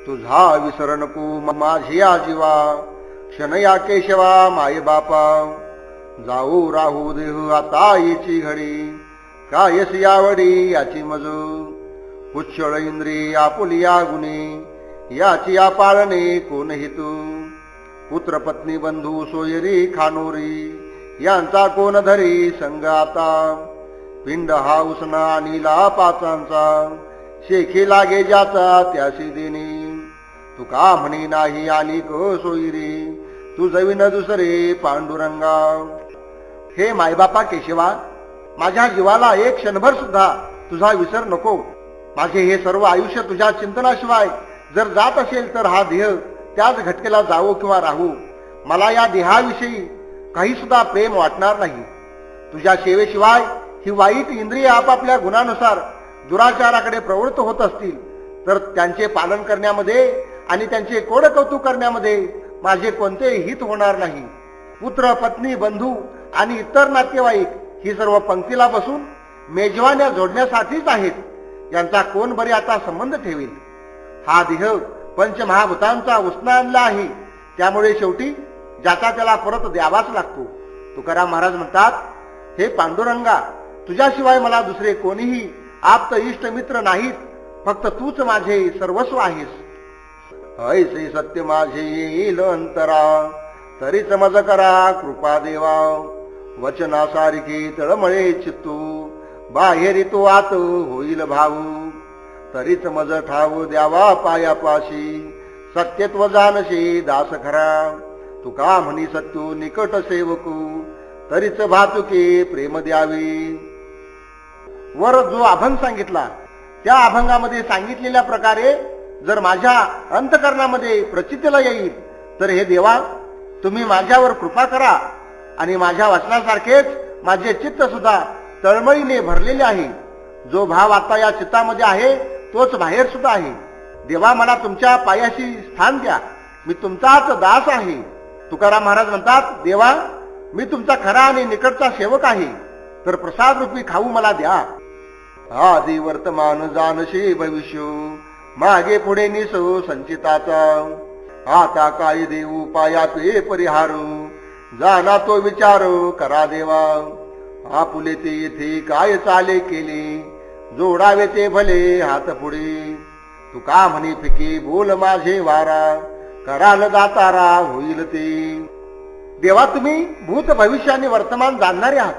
तुझा विसर नको माझी आजीवा, क्षण या केशवा माय बापा. जाऊ राहू देह आता येची घडी, कायस यावडी याची मज. उच्छळ इंद्रिय आपुलिया गुणी, याची पाळणे कोण हितू. पुत्र पत्नी बंधू सोयरी खानोरी, यांचा कोण धरी संग आता. पिंड हा उसना नीला पाचांचा, शेखी लागे ज्याचा त्याशी देणे. तुका म्हणे नाही आणि क सोयरी, तू जविन दुसरे पांडुरंगा. हे मायबापा केशवा, माझ्या जीवाला एक क्षणभर सुद्धा तुझा विसर नको. माझे हे सर्व आयुष्य तुझ्या चिंतनाशिवाय जर जात असेल तर हा देह त्याच घटकेला जावो किंवा राहू, मला या देहाविषयी काही सुद्धा प्रेम वाटणार नाही. तुझ्या सेवेशिवाय ही वाईट इंद्रिय आपापल्या गुणानुसार दुराचाराकडे प्रवृत्त होत असतील तर त्यांचे पालन करण्यामध्ये आणि त्यांचे कोड कौतुक करण्यामध्ये माझे कोणतेही हित होणार नाही. पुत्र पत्नी बंधू आणि इतर नातेवाईक ही सर्व पंक्तीला बसून मेजवान्या जोडण्यासाठीच आहेत. यांचा कोण बरे आता संबंध ठेवेल. हा देह पंचमहाभूतांचा उसना आणला आहे, त्यामुळे शेवटी ज्याचा त्याला परत द्यावाच लागतो. तुकाराम महाराज म्हणतात, हे पांडुरंगा, तुझ्याशिवाय मला दुसरे कोणीही आप्त इष्ट मित्र नाहीत. फक्त तूच माझे सर्वस्व आहेस. ऐसे सत्य माझे येईल अंतरा, तरीच मज करा कृपा देवा. वचनासारखी तळमळे चित्तू, बाहेरी तो आत होईल भाऊ. तरीच मज ठाव द्यावा पायापाशी, सत्यत्व जानशी दास खरा. तुका म्हणी सत्यू निकट सेवकू, तरीच भातुके प्रेम द्यावी. वर जो अभंग सांगितला त्या अभंगामध्ये सांगितलेल्या प्रकारे जर माझ्या अंतकरणामध्ये प्रचितीला येईल तर हे देवा, तुम्ही माझ्यावर कृपा करा. आणि माझ्या वचनासारखेच माझे चित्त सुद्धा तळमळीने भरलेले आहे. जो भाव आता या चित्तामध्ये आहे तोच बाहेर सुद्धा आहे. देवा, मला तुमच्या पायाशी स्थान द्या. मी तुमचाच दास आहे. तुकाराम महाराज म्हणतात, देवा, मी तुमचा खरा आणि निकटचा सेवक आहे, तर प्रसाद रूपी खाऊ मला द्या. आदी वर्तमान जानशी भविष्य, मागे पुढे निसो संचिताचा. आता काय देऊ पायाचे परिहारू, जाना तो विचार करा देवा. आपुले ते येथे काय चाले केले, जोडावे ते भले हात पुढे. तुका म्हणे फिके बोल माझे वारा, कराल दातारा होईल ते. देवा, तुम्ही भूत भविष्य आणि वर्तमान जाणणारे आहात.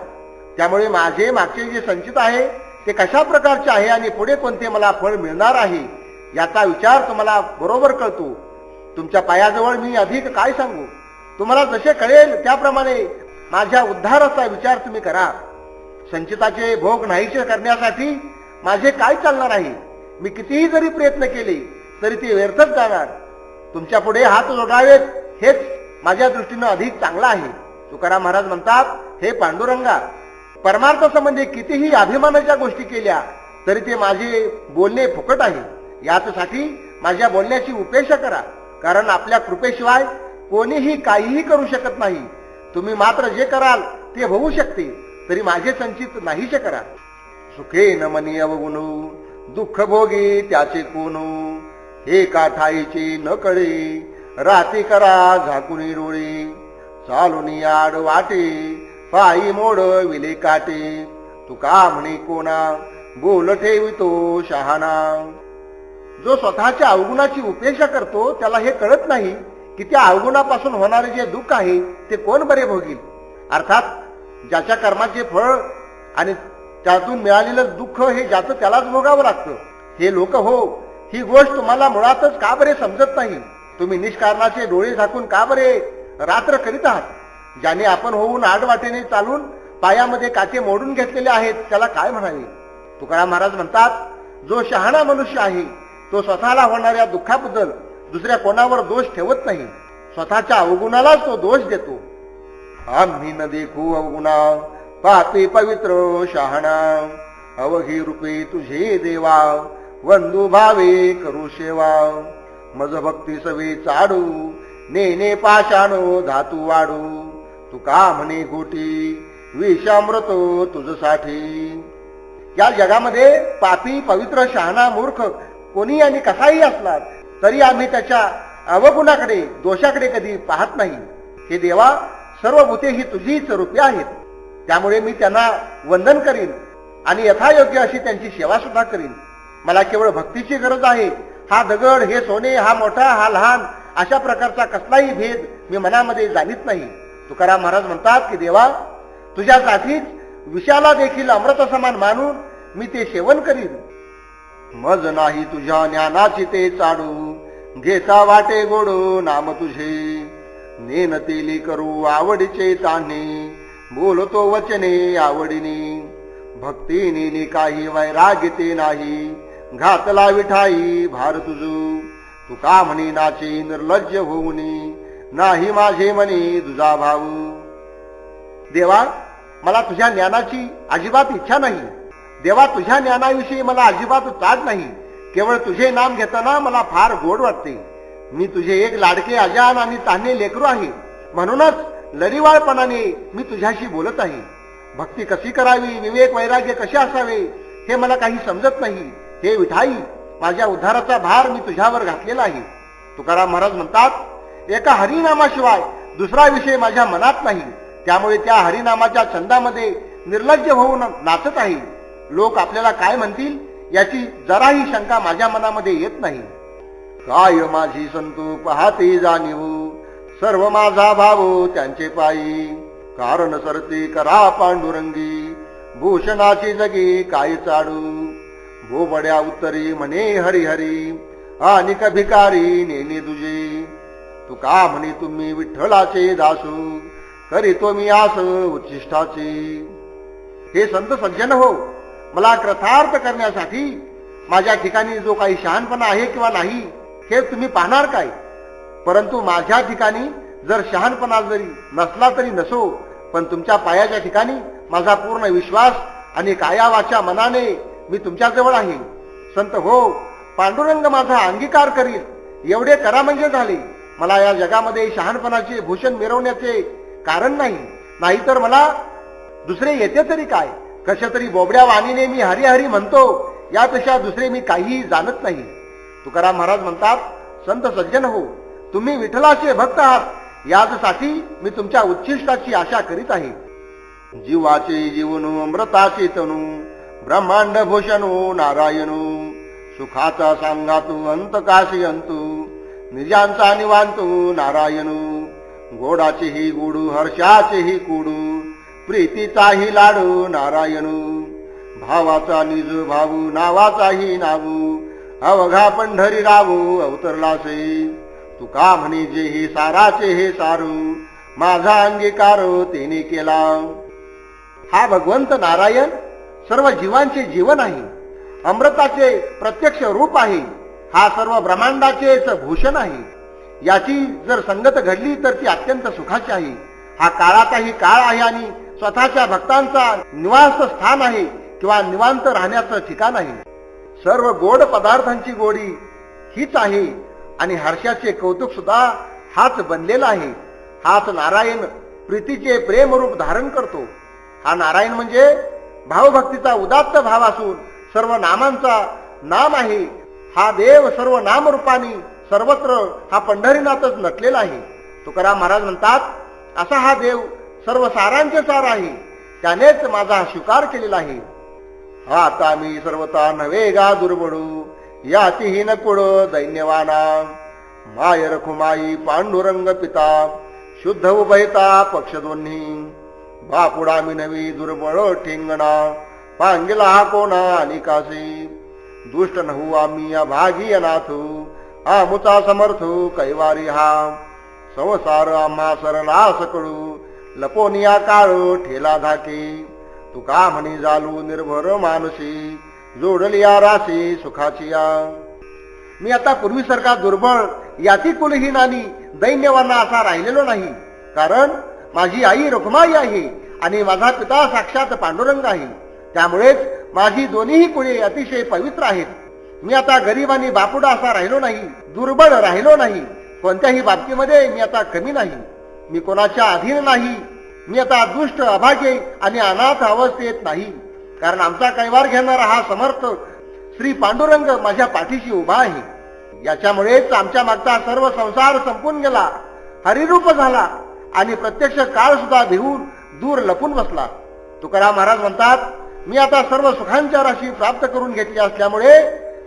त्यामुळे माझे मागचे जे संचित आहे ते कशा प्रकारचे आहे आणि पुढे कोणते मला फळ मिळणार आहे याचा विचार तुम्हाला बरोबर कळतो. तुमच्या पायाजवळ मी अधिक काय सांगू. तुम्हाला जसे कळेल त्याप्रमाणे माझ्या उद्धाराचा विचार तुम्ही करा. संचिताचे भोग नाहीसे करण्यासाठी माझे काय चालणार आहे. मी कितीही जरी प्रयत्न केले तरी ते व्यर्थच जाणार. तुमच्या पुढे हात जोडावेत हेच माझ्या दृष्टीनं अधिक चांगलं आहे. तुकाराम महाराज म्हणतात, हे पांडुरंगा, परमार्थ संबंधी कितीही अभिमानाच्या गोष्टी केल्या तरी ते माझे बोलणे फुकट आहे. यासाठी माझ्या बोलण्याची उपेक्षा करा, कारण आपल्या कृपेशिवाय कोणीही काहीही करू शकत नाही. तुम्ही मात्र जे कराल ते होऊ शकते, तरी माझे संचित नाहीसे करा. सुखे न मनी अवगुणू, दुःख भोगी त्याचे कोणू. हे काठाईचे न कळे, राती करा झाकुनी डोळे. चालून आड वाटे, पायी मोड विले काटे. तुका म्हणे कोणा, बोल ठेवितो शहाणा. जो स्वतःच्या अवगुणाची उपेक्षा करतो त्याला हे कळत नाही की त्या अवगुणापासून होणारे जे दुःख आहे ते कोण बरे भोगील. अर्थात ज्याच्या कर्माचे फळ आणि त्यातून मिळालेलं दुःख हे ज्याचं त्यालाच भोगावं लागतं. हे लोक हो, ही गोष्ट तुम्हाला मुळातच का बरे समजत नाही. तुम्ही निष्कारणाचे डोळे झाकून का बरे रात्र करीत आहात. ज्याने आपण होऊन आडवाटेने चालून पायामध्ये काचे मोडून घेतलेले आहेत त्याला काय म्हणावे. तुकाराम महाराज म्हणतात, जो शहाणा मनुष्य आहे तो स्वतःला होणाऱ्या दुःखाबद्दल दुसऱ्या कोणावर दोष ठेवत नाही, स्वतःच्या अवगुणालाच तो दोष देतो. आम्ही न देखू अवगुणा, पापी पवित्र शहाणा. अवघी रूपे तुझे देवा, वंदू भावे करू सेवा. मज भक्ती सवे चाडू, नेने पाषाणो धातू वाढू. तुका म्हणे गोटी, विषामृत तुझसाठी. या जगामध्ये पापी पवित्र शहाणा मूर्ख कोणी आणि कसाही असला तरी आम्ही त्याच्या अवगुणाकडे दोषाकडे कधी पाहत नाही. हे देवा, सर्व भूते ही तुझीच रूपे आहेत. त्यामुळे मी त्यांना वंदन करीन आणि यथायोग्य अशी त्यांची सेवा सुद्धा करीन. मला केवळ भक्तीची गरज आहे. हा दगड, हे सोने, हा मोठा, हा लहान, अशा प्रकारचा कसलाही भेद मी मनामध्ये जाणीत नाही. तुकाराम महाराज म्हणतात की देवा, तुझ्यासाठीच विषयाला देखील अमृत समान मानून मी ते सेवन करीन. मज नाही तुझ्या ज्ञानाची ते चाडू, घेता वाटे गोडो नाम तुझे. नेन तेली करू आवडीचे तान्हे, बोलतो वचने आवडीने. भक्तीने काही वैराग्य नाही, घातला विठाई भार तुझू. तुका म्हणी नाचे निर्लज्ज होऊनी, नाही माझे मनी तुझा भाऊ. देवा, मला तुझ्या ज्ञानाची अजिबात इच्छा नाही. देवा, तुझ्या ज्ञानाविषयी मला अजिबात चाट नाही. केवळ तुझे नाम घेताना मला फार गोड वाटते. मी तुझे एक लाडके अजान आणि तान्हे लेकरू आहे. म्हणूनच लरीवाळपणाने मी तुझ्याशी बोलत आहे. भक्ती कशी करावी, विवेक वैराग्य कसे असावे, हे मला काही समजत नाही. हे विठाई, माझ्या उद्धाराचा भार मी तुझ्यावर घातलेला आहे. तुकाराम महाराज म्हणतात, एका हरिनामाशिवाय दुसरा विषय माझ्या मनात नाही. त्यामुळे त्या हरिनामाच्या छंदामध्ये निर्लज्ज होऊन नाचत आहे. लोक आपल्याला काय म्हणतील याची जराही शंका माझ्या मनामध्ये येत नाही. काय माझी संतू पाहते जाणीव, सर्व माझा भाव त्यांचे पायी. कारण सरते करा पांडुरंगी, भूषणाची जगी काय चाडू. भोबड्या उत्तरी म्हणे हरी हरी, आणि भिकारी नेने तुझे. तुका म्हणे तुम्ही विठ्ठलाचे दासू, करीतो मी आस उच्चिष्टाची. हे संत सज्जन हो, मला कृतार्थ करण्यासाठी माझ्या ठिकाणी जो काही शहाणपणा आहे किंवा नाही हे तुम्ही पाहणार काय. परंतु माझ्या ठिकाणी जर शहाणपणा जरी नसला तरी नसो, पण तुमच्या पायाच्या ठिकाणी माझा पूर्ण विश्वास आणि काया वाचा मनाने मी तुमच्या जवळ आहे. संत हो, पांडुरंग माझा अंगीकार करील एवढे करा म्हणजे झाले. मला या जगामध्ये शहाणपणाचे भूषण मिरवण्याचे कारण नाही. नाहीतर मला दुसरे येते तरी काय. कशा तरी बोबड्या वाणीने मी हरी हरी म्हणतो, यापेक्षा दुसरे मी काहीही जाणत नाही. तुकाराम महाराज म्हणतात, संत सज्जन हो, तुम्ही विठ्ठलाचे भक्त आहात. याचसाठी मी तुमच्या उच्चिष्टाची आशा करीत आहे. जीवाचे जीवनू अमृताचे तनू, ब्रह्मांड भूषणू नारायणू. सुखाचा सांगातू अंत काशी अंतू, निजांचा निवांतू नारायणू. गोडाचेही गुडू हर्षाचेही कुडू, प्रीतीचाही लाडू नारायणू. भावाचा निज भाऊ नावाचाही नावू, अवघा पंढरी रावू अवतरलासे. तुका म्हणे जे हे साराचे हे सारू, माझा अंगीकार तेने केला. हा भगवंत नारायण सर्व जीवांचे जीवन आहे, अमृताचे प्रत्यक्ष रूप आहे. हा सर्व ब्रह्मांडाचेच भूषण आहे. याची जर संगत घडली तर ती अत्यंत सुखाची आहे. हा काळाचाही काळ आहे आणि स्वतःच्या भक्तांचा निवास स्थान आहे किंवा निवांत राहण्याचं ठिकाण आहे. सर्व गोड पदार्थांची गोडी हीच आहे आणि हर्षाचे कौतुक सुद्धा हाच बनलेला आहे. हाच नारायण प्रीतीचे प्रेम रूप धारण करतो. हा नारायण म्हणजे भावभक्तीचा उदात्त भाव असून सर्व नामांचा नाम आहे. हा देव सर्व नामरूपाने सर्वत्र हा पंढरीनाथच नटलेला आहे. तुकाराम महाराज म्हणतात, असा हा देव सर्व सारांचे सार आहे. त्यानेच माझा स्वीकार केलेला आहे. आता मी सर्वता नव्हे गा दुर्बडू, यातीही न कुड दैन्यवाना. माय रखुमाई पांडुरंग पिता, शुद्ध उभयता पक्ष दोन्ही. बापुडा मी नवी दुर्बळ ठेंगणा, पांगिला हा कोणा आणि कासी. दुष्ट नहू आम्ही अभागी अनाथू, आमुचा समर्थू कैवारी हा. संसार आम्हा सरला सकळू, लपोनिया काळू ठेला धाके. तुका म्हणी जालू निर्भर मानसी, जोडली या राशी सुखाची या. मी आता पूर्वीसारखा दुर्बळ याती कुलहीन आणि दैन्यवाना असा राहिलेलो नाही. कारण माझी आई रखुमाई आहे आणि माझा पिता साक्षात पांडुरंग आहे. त्यामुळेच माझी दोन्हीही कुळे अतिशय पवित्र आहेत. मी आता गरीब आणि बापुडा असा राहिलो नाही, दुर्बळ राहिलो नाही. कोणत्याही बाबतीमध्ये मी आता कमी नाही. मी कोणाच्या अधीन नाही. मी आता दुष्ट अभागे आणि अनाथ अवस्थेत नाही. कारण आमचा कैवार घेणारा हा समर्थ श्री पांडुरंग माझ्या पाठीशी उभा आहे. याच्यामुळेच आमच्या मागचा सर्व संसार संपून गेला, हरिरूप झाला आणि प्रत्यक्ष काळ सुद्धा भिवून दूर लपून बसला. तुकाराम महाराज म्हणतात, मी आता सर्व सुखांच्या राशी प्राप्त करून घेतली असल्यामुळे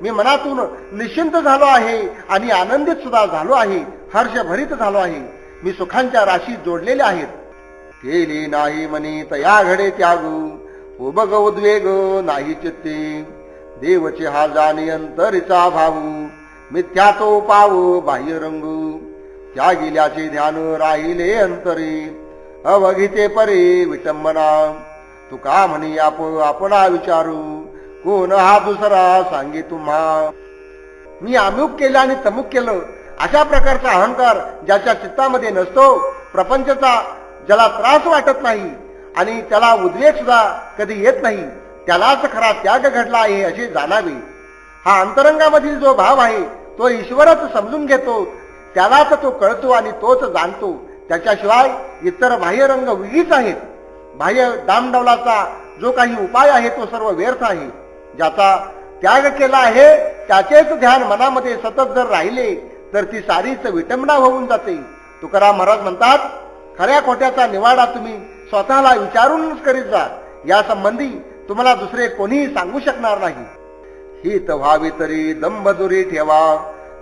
मी मनातून निश्चिंत झालो आहे आणि आनंदित सुद्धा झालो आहे, हर्षभरित झालो आहे. मी सुखांच्या राशी जोडलेल्या आहेत. केली नाही मनी तया घडे त्यागू, उबग उद्वेग नाही चित्ते. देवचे हा जाणी अंतरीचा भाऊ, मिथ्या तो पावो बाह्य रंगू. त्या गेल्याचे ध्यान राहिले अंतरी, अवघिते परे विटंबना. तुका म्हणी आपणा विचारू, कोण हा दुसरा सांगे तुम्हा. मी अमुक केलं आणि तमुक केलं अशा प्रकारचा अहंकार ज्याच्या चित्तामध्ये नसतो, प्रपंचाचा ज्याला त्रास वाटत नाही आणि त्याला उद्वेग सुद्धा कधी येत नाही, त्यालाच खरा त्याग घडला आहे असे जाणावे. हा अंतरंगामधील जो भाव आहे तो ईश्वरच समजून घेतो, त्यालाच तो कळतो आणि तोच जाणतो. त्याच्याशिवाय इतर बाह्य रंग विहीच आहेत. बाह्य दामडवलाचा जो काही उपाय आहे तो सर्व व्यर्थ आहे. ज्याचा त्याग केला आहे त्याचेच ध्यान मनामध्ये सतत जर राहिले तर ती सारीच विटंबना होऊन जाते. तुकाराम महाराज म्हणतात, खऱ्या खोट्याचा निवाडा तुम्ही स्वतःला विचारूनच करीत जा. या संबंधी तुम्हाला दुसरे कोणीही सांगू शकणार नाही. हित व्हावी तरी दंभदुरी ठेवा,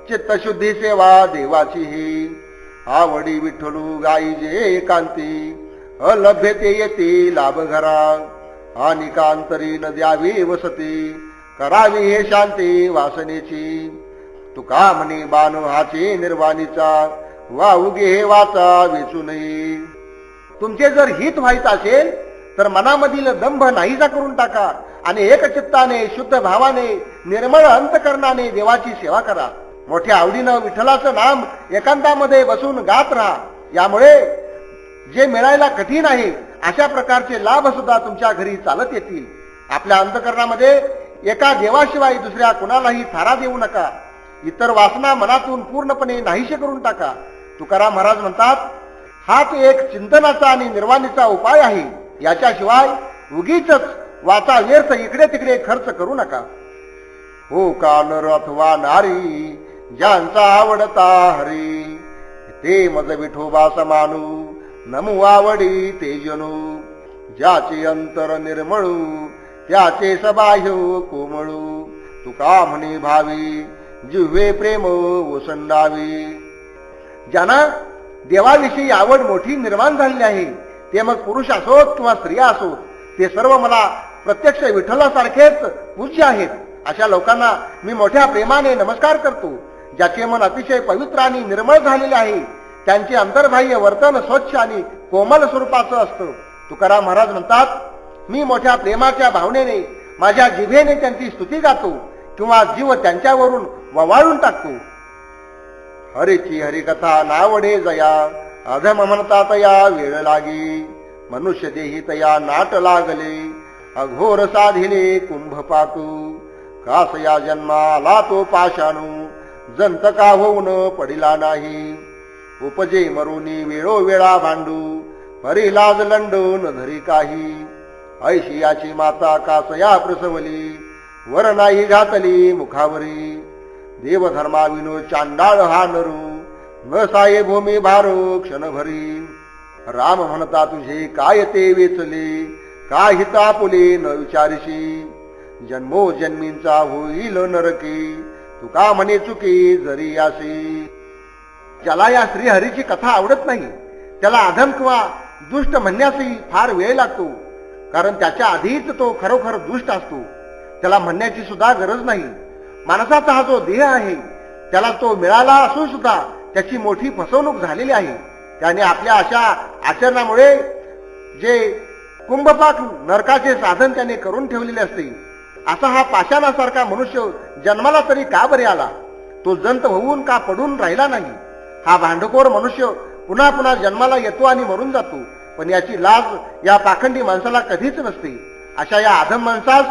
चित्तशुद्धी सेवा देवाची ही. आवडी विठ्ठलू गाईजे एकांती, अलभ्यते येते लाभ घरा. आणि कांतरी न द्यावी वसती, करावी हे शांती वासनेची. तुका म्हणे बाण हाचे निर्वाणीचा, वाहुगे हे वाचा वेचू नये. तुमचे जर हित व्हायचं असेल तर मनामधील दंभ नाहीसा करून टाका आणि एकचित्ताने शुद्ध भावाने निर्मळ अंतकरणाने देवाची सेवा करा. मोठ्या आवडीनं विठ्ठलाचं नाम एकांतामध्ये बसून गात राहा. यामुळे जे मिळायला कठीण आहे अशा प्रकारचे लाभ सुद्धा तुमच्या घरी चालत येतील. आपल्या अंतकरणामध्ये एका देवाशिवाय दुसऱ्या कुणालाही थारा देऊ नका. इतर वासना मनातून पूर्णपणे नाहीशे करून टाका. तुकाराम महाराज म्हणतात, हाच एक चिंतनाचा आणि निर्वाणीचा उपाय आहे. याच्याशिवाय उगीच वाचा व्यर्थ इकडे तिकडे खर्च करू नका. हो का नर अथवा नारी, ज्यांचा आवडता हरी, ते मज विठोबा समानू. नमू आवडी ते जणू, ज्याचे अंतर निर्मळू, त्याचे सबाह्य कोमळू. तुका म्हणे भावी, जिव्हे प्रेम ओसंडावी. ज्यांना देवाविषयी आवड मोठी निर्माण झालेली आहे, ते मग पुरुष असोत किंवा स्त्रिया असोत, ते सर्व मला प्रत्यक्ष विठ्ठलासारखेच पूज्य आहेत. अशा लोकांना मी मोठ्या प्रेमाने नमस्कार करतो. ज्याचे मन अतिशय पवित्र आणि निर्मळ झालेले आहे, त्यांचे अंतर्बाह्य वर्तन स्वच्छ आणि कोमल स्वरूपाचं असतं. तुकाराम महाराज म्हणतात, मी मोठ्या प्रेमाच्या भावनेने माझ्या जिभेने त्यांची स्तुती गातो किंवा जीव त्यांच्यावरून ववाळून टाकतो. हरीची हरिकथा नावडे जया, अधम म्हणता तया वेळ लागी. मनुष्य देही तया नाट लागले, अघोर साधिले कुंभ पातू. कास या जन्माला तो पाषाणू, जंत का होऊन पडिला नाही. उपजे मरुनी वेळोवेळा भांडू, परी लाज लंडून धरी काही. ऐशियाची माता कासया प्रसवली, वर नाही घातली मुखावरी. देवधर्माविनो चांडाळ हा नरू, न साये भूमी भारो क्षणभरी. राम म्हणता तुझे काय ते वेचले, का हिता पुले न विचारशी. जन्मो जन्मींचा होईल नरकी, तुका म्हणे चुकी जरी असे. ज्याला या श्रीहरीची कथा आवडत नाही त्याला अधम किंवा दुष्ट म्हणण्यासही फार वेळ लागतो, कारण त्याच्या आधीच तो खरोखर दुष्ट असतो. त्याला म्हणण्याची सुद्धा गरज नाही. माणसाचा हा जो देह आहे त्याला तो मिळाला असून सुद्धा त्याची मोठी फसवणूक झालेली आहे. त्याने आपल्या अशा आचरणामुळे जे कुंभपाक नरकाचे साधन त्याने करून ठेवलेले असते. असा हा पाषाणासारखा मनुष्य जन्माला तरी का बरे आला? तो जंत होऊन का पडून राहिला नाही? हा भांडखोर मनुष्य पुन्हा पुन्हा जन्माला येतो आणि मरून जातो, पण याची लाज या पाखंडी माणसाला कधीच नसते. अशा या अधम माणसास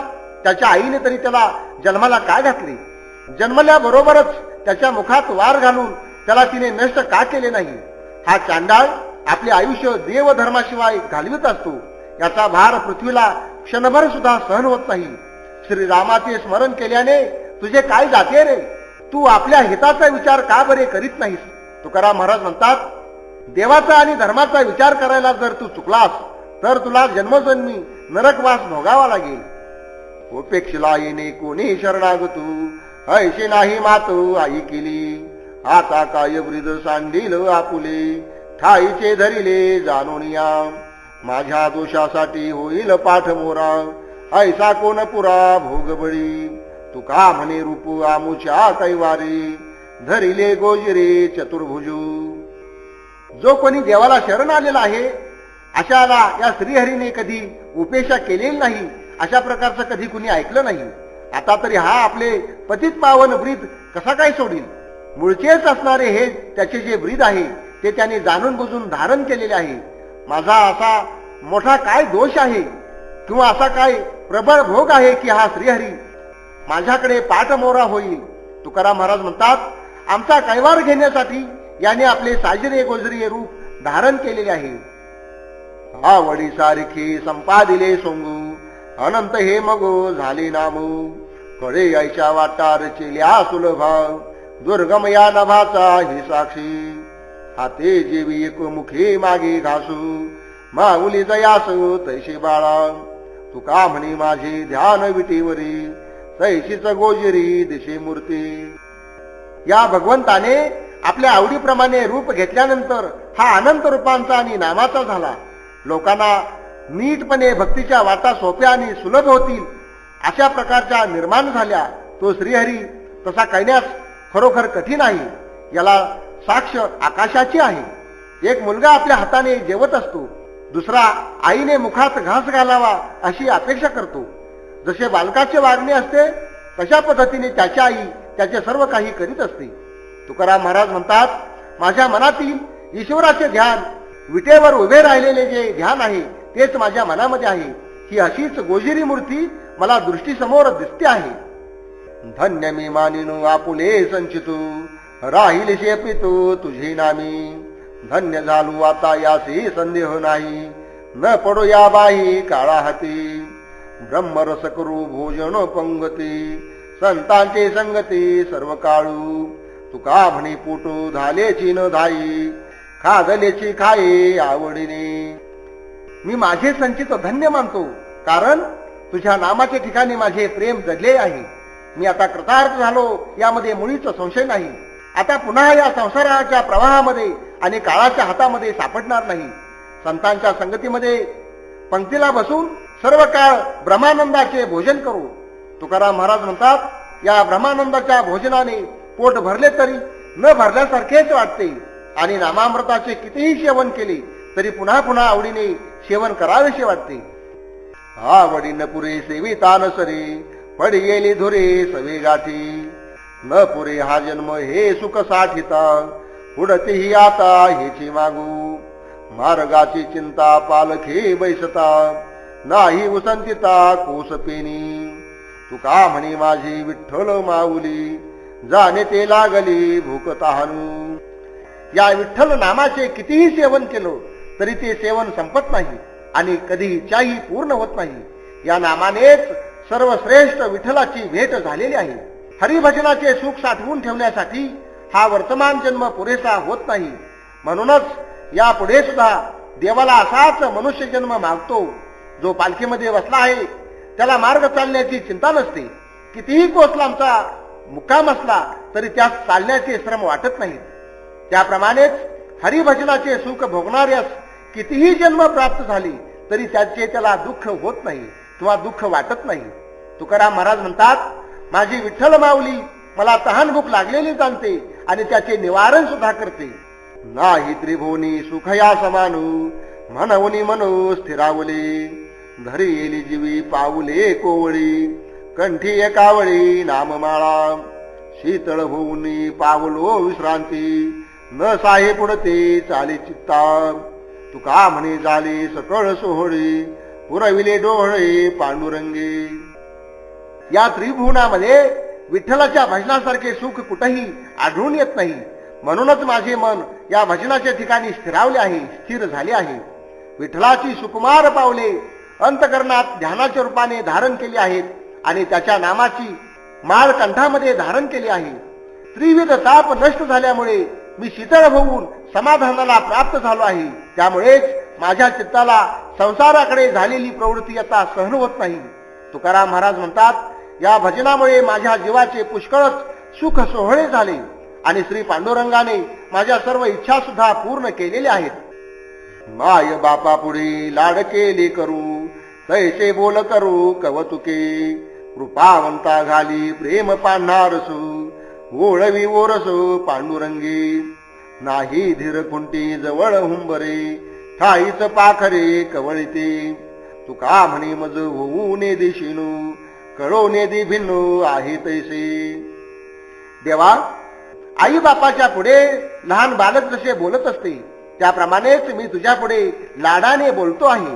त्याच्या आईने तरी त्याला जन्माला काय घातले? जन्मल्याबरोबरच त्याच्या मुखात वार घालून त्याला तिने नष्ट का केले नाही? हा चांडाळ आपले आयुष्य देवधर्माशिवाय घालवित असतो. याचा भार पृथ्वीला क्षणभर सुद्धा सहन होत नाही. श्रीरामाचे स्मरण केल्याने तुझे काय जाते रे? तू आपल्या हिताचा विचार का बरे करीत नाहीस? तुकाराम महाराज म्हणतात, देवाचा आणि धर्माचा विचार करायला जर तू चुकलास तर तुला जन्मजन्मी नरकवास भोगावा लागेल. उपेक्षला येणे कोणी शरणागतू, ऐशी नाही मातू आई केली. आता काय ब्रीद सांडील आपुले, ठाईचे धरिले जाणूनिया. माझ्या दोषासाठी होईल पाठ मोरा, ऐसा कोण पुरा भोगबळी. तुका म्हणे रूप आमुच्या कैवारी, धरिले गोजरे चतुर्भुजू. जो कोणी देवाला शरण आलेला आहे अशाला या श्रीहरीने कधी उपेक्षा केलेली नाही, अशा प्रकारचं कधी कुणी ऐकलं नाही. आता तरी हा आपले पतित पावन ब्रीद कसा काय सोडील? मूळचेच असणारे हे त्याचे जे ब्रीद आहे ते त्याने जाणून बुजून धारण केलेले आहे. माझा असा मोठा काय दोष आहे किंवा असा काय प्रबळ भोग आहे की हा श्रीहरी माझ्याकडे पाठमोरा होईल. तुकाराम महाराज म्हणतात, आमचा कैवार घेण्यासाठी याने आपले साजरे गोजरी रूप धारण केलेले आहे. आवडी सारखी संपादिले सोंगू, अनंत हे मगो झाले नामू. कडे यायच्या वाटार चिल्या सुलभा, दुर्गम या नभाचा ही साक्षी. हाते जेवी एक मुखे मागे घासू, माऊली जयासू तैशी बाळा. तुका म्हणे माझे ध्यान विटीवरी, तैशीच गोजरी दिशे मूर्ती. या भगवंताने आपल्या आवडीप्रमाणे रूप घेतल्यानंतर हा अनंत रूपांचा आणि नामाचा झाला. लोकांना नीटपणे भक्तीच्या वाटा सोप्या आणि सुलभ होतील अशा प्रकारच्या निर्माण झाल्या. तो श्रीहरी तसा करण्यास खरोखर कठीण आहे. याला साक्ष आकाशाची आहे. एक मुलगा आपल्या हाताने जेवत असतो, दुसरा आईने मुखात घास घालावा अशी अपेक्षा करतो. जसे बालकाचे वागणे असते तशा पद्धतीने त्याची आई त्याचे सर्व काही करीत असते. तुकाराम महाराज म्हणतात, माझ्या मनातील ईश्वराचे ध्यान, विटेवर उभे राहिलेले जे ध्यान आहे तेच माझ्या मनामध्ये आहे. ही अशीच गोजिरी मूर्ती मला दृष्टीसमोर दिसते आहे. धन्य मी मानिनो आपुले संचितू, राहील शेपितो तुझे नामी. धन्य झालू आता यासी संदेह नाही, न पडो या बाई काळा हाती. ब्रह्मरस करू भोजन पंगती, संतांचे संगती सर्व काळू. तुका म्हणे पोटू झालेची न धाई, खादलेची खाये आवडीने. मी माझे संचित धन्य मानतो, कारण तुझ्या नामाच्या ठिकाणी माझे प्रेम जडले आहे. मी आता कृतार्थ झालो यामध्ये मुळीच संशय नाही. आता पुन्हा या संसाराच्या प्रवाहामध्ये आणि काळाच्या हातामध्ये सापडणार नाही. संतांच्या संगतीमध्ये पंक्तीला बसून सर्व काळ ब्रह्मानंदाचे भोजन करू. तुकाराम महाराज म्हणतात, या ब्रह्मानंदाच्या भोजनाने पोट भरले तरी न भरल्यासारखेच वाटते आणि नामामृताचे कितीही सेवन केले तरी पुन्हा पुन्हा आवडीने सेवन करावेसे वाटते. आवडीन पुरे सेविता नसरे, पडी गेली धुरे सवे गाठी. न पुरे हा जन्म हे सुख साठिता, पुढतेही आता हेची मागू. मार्गाची चिंता पालखे बैसता, नाही उसंतिता कोस पेनी. तुका म्हणे माझी विठ्ठल माऊली, जाणे ते लागली भूक तहानू. या विठ्ठल नामाचे कितीही सेवन केलं तरी ते सेवन संपत नाही आणि कधी इच्छाही पूर्ण होत नाही. या नामानेच सर्वश्रेष्ठ विठ्ठलाची भेट झालेली आहे. हरिभजनाचे सुख साठवून ठेवण्यासाठी हा वर्तमान जन्म पुरेसा होत नाही. म्हणूनच या पुढे सुद्धा देवाला असाच मनुष्य जन्म मागतो. जो पालखीमध्ये बसला आहे त्याला मार्ग चालण्याची चिंता नसते. कितीही कोस लांबचा मुक्काम असला तरी त्यास चालण्याचे श्रम वाटत नाही. त्याप्रमाणेच हरिभजनाचे सुख भोगणाऱ्यास कितीही जन्म प्राप्त झाले तरी त्याला दुःख होत नाही किंवा दुःख वाटत नाही. तुकाराम महाराज म्हणतात, माझी विठ्ठल माऊली मला तहान भूक लागलेली जाणते आणि त्याचे निवारण सुद्धा करते. नाही त्रिभुवनी सुखया समानू, म्हणवनी मनो स्थिरावले. धरी येली जीवी पाऊले कोवळी, कंठी एकावळी नाममाळा. शीतळ होऊनी पावलो विश्रांती, न साहे पुढते चाली चित्ता. तुका म्हणे झाले सकळ सोहळी, पुरविले डोळे पांडुरंगी. या त्रिभुवनामध्ये विठ्ठलाच्या भजनासारखे सुख कुठेही आढळून येत नाही. म्हणूनच माझे मन या भजनाच्या ठिकाणी स्थिरावले आहे, स्थिर झाले आहे. विठ्ठलाची सुकुमार पावले अंतकरणात ध्यानाच्या रूपाने धारण केली आहेत आणि त्याच्या नामाची माळ कंठामध्ये धारण केली आहे. त्रिविध ताप नष्ट झाल्यामुळे मी शीतळ होऊन समाधानाला प्राप्त झालो आहे. त्यामुळेच माझ्या चित्ताला संसाराकडे झालेली प्रवृत्ती आता सहन होत नाही. तुकाराम महाराज म्हणतात, या भजनामुळे माझ्या जीवाचे पुष्कळच सुख सोहळे झाले आणि श्री पांडुरंगाने माझ्या सर्व इच्छा सुद्धा पूर्ण केलेल्या आहेत. माय बापा पुढे लाड केले करू, तैसे बोल करू कवतुके, कृपावंता घाली प्रेम पांढारसू, ओळवी ओरसू पांडुरंगी, नाही धीर खुंटी जवळ हुंबरे, ठाईच पाखरे कवळिते, तुका म्हणे मज होऊ ने दिशिनू, कळो नेदी भिन्नू आहे तैसे. देवा, आई बापाच्या पुढे लहान बालक जसे बोलत असते त्याप्रमाणेच मी तुझ्या पुढे लाडाने बोलतो आहे.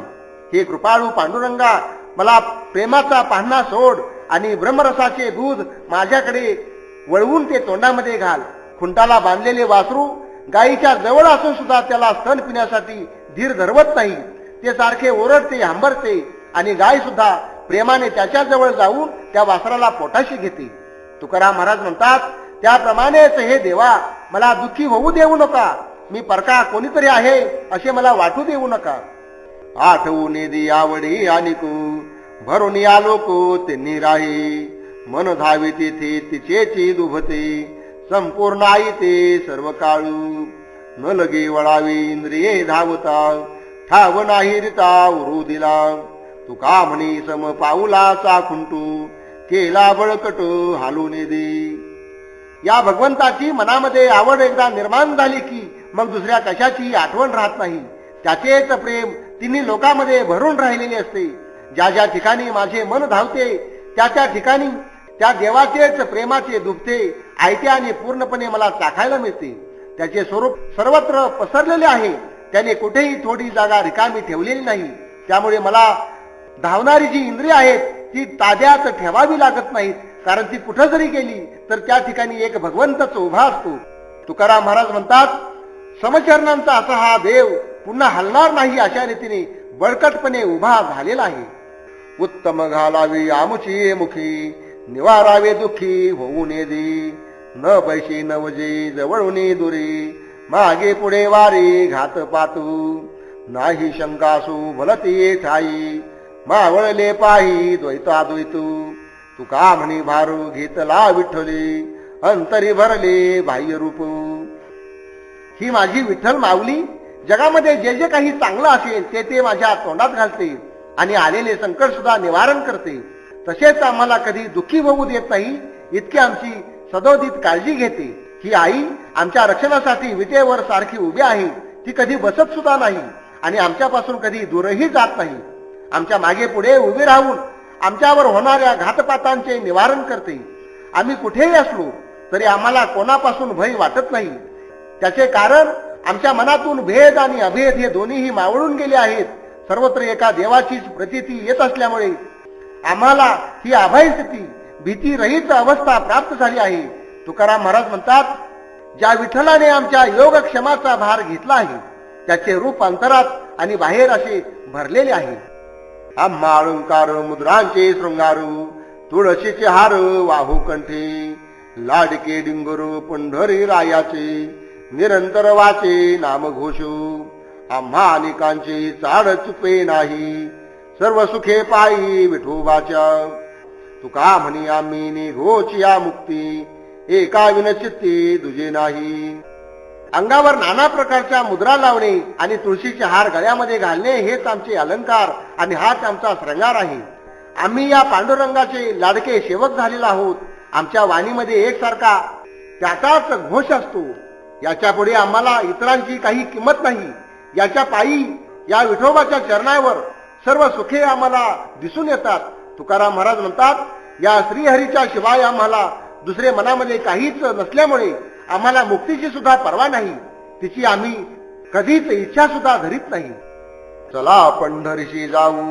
हे कृपाळू पांडुरंगा, मला प्रेमाचा पान्हा सोड आणि ब्रह्मरसाचे दूध माझ्याकडे वळवून ते तोंडामध्ये घाल. खुंटाला बांधलेले वासरू गायीच्या जवळ असून सुद्धा त्याला स्तन पिण्यासाठी धीर धरवत नाही. ते सारखे ओरडते, हंबरते आणि गाय सुद्धा प्रेमाने त्याच्या जवळ जाऊन त्या वासराला पोटाशी घेते. तुकाराम महाराज म्हणतात, त्याप्रमाणेच हे देवा, मला दुःखी होऊ देऊ नका. मी परका कोणीतरी आहे असे मला वाटू देऊ नका. आठवून दी आवडी आनिकू, भरून आलो को त्यांनी राही, मन धावी तेथे तिचेची दुभते, संपूर्ण आई ते सर्व काळू, न लगे वळावी इंद्रिये धावता, ठाव नाही रिता उरू दिला, तुका म्हणी सम पाऊलाचा खुंटू, केला बळकट हालून दे. या भगवंताची मनामध्ये आवड एकदा निर्माण झाली की मग दुसऱ्या कशाची आठवण राहत नाही. त्याचेच प्रेम तिन्ही लोकांमध्ये भरून राहिलेले असते. ज्या ज्या ठिकाणी माझे मन धावते त्या त्या ठिकाणी त्या देवाचेच प्रेमाचे दुभते आयते आणि पूर्णपणे मला चाखायला मिळते. त्याचे स्वरूप सर्वत्र पसरलेले आहे. त्याने कुठेही थोडी जागा रिकामी ठेवलेली नाही. त्यामुळे मला धावणारी जी इंद्रिय आहेत ती ताब्यात ठेवावी लागत नाहीत, कारण ती कुठं जरी गेली तर त्या ठिकाणी एक भगवंतच उभा असतो. तुकाराम महाराज म्हणतात, समचरणांचा असा हा देव पुन्हा हलणार नाही अशा रीतीने बळकटपणे उभा झालेला आहे. उत्तम घालावी आमुची मुखी, निवारावे दुःखी होऊ ने दे, न बैशी नवजे जवळून दुरी, मागे पुढे वारी घात पातू, नाही शंकासू भलती ठाई, मावळले पाही द्वैताद्वैतू, तुका म्हणी भारू घेतला विठ्ठली, अंतरी भरले बाह्य रूप. ही माझी विठ्ठल माऊली जगामध्ये जे जे काही चांगलं असेल ते ते माझ्या तोंडात घालते आणि आलेले संकट सुद्धा निवारण करते. तसेच आम्हाला कधी दुःखी होऊ देत नाही, इतकी आमची सदोदित काळजी घेते. ही आई आमच्या रक्षणासाठी विटेवर सारखी उभी आहे. ती कधी बसत सुद्धा नाही आणि आमच्यापासून कधी दूरही जात नाही. आमच्या मागे पुढे उभी राहून आमच्यावर होणाऱ्या घातपातांचे निवारण करते. आम्ही कुठेही असलो तरी आम्हाला कोणापासून भय वाटत नाही. त्याचे कारण आमच्या मनातून भेद आणि अभेद हे दोन्हीही मावळून गेले आहेत. सर्वत्र एका देवाचीच प्रतीती येत असल्यामुळे आम्हाला ही अभय स्थिती, भीती रहित अवस्था प्राप्त झाली आहे. तुकाराम महाराज म्हणतात, ज्या विठ्ठलाने आमच्या योगक्षमाचा भार घेतला आहे त्याचे रूप अंतरात आणि बाहेर असे भरलेले आहे. आम्हा अलंकार मुद्रांचे शृंगारू, तुळशीचे हार वाहू कंठी, लाडके डिंगरू पंढरी रायाचे, निरंतर वाचे नाम घोषू, आम्हा अनेकांचे चाड चुके नाही, सर्व सुखे पायी विठोबाच्या, तुका म्हणी आम्ही निघोची या मुक्ती, एका विनचित्ती दुजे नाही. अंगावर नाना प्रकारच्या मुद्रा लावणे आणि तुळशीचे हार गळ्यामध्ये घालणे हेच आमचे अलंकार आणि हाच आमचा श्रृंगार आहे. आम्ही या पांडुरंगाचे लाडके सेवक झालेलो आहोत. आमच्या वाणीमध्ये एकसारखा त्याचाच घोष असतो. याच्या पुढे आम्हाला इतरांची काही किंमत नाही. याच्या पायी या विठोबाच्या चरणावर सर्व सुखे आम्हाला दिसून येतात. तुकाराम महाराज म्हणतात, या श्रीहरीच्या शिवाय आम्हाला दुसरे मनामध्ये काहीच नसल्यामुळे आम्हाला मुक्तीची सुद्धा पर्वा नाही. तिची आम्ही कधीच इच्छा सुद्धा धरीत नाही. चला पंढरीशी जाऊ,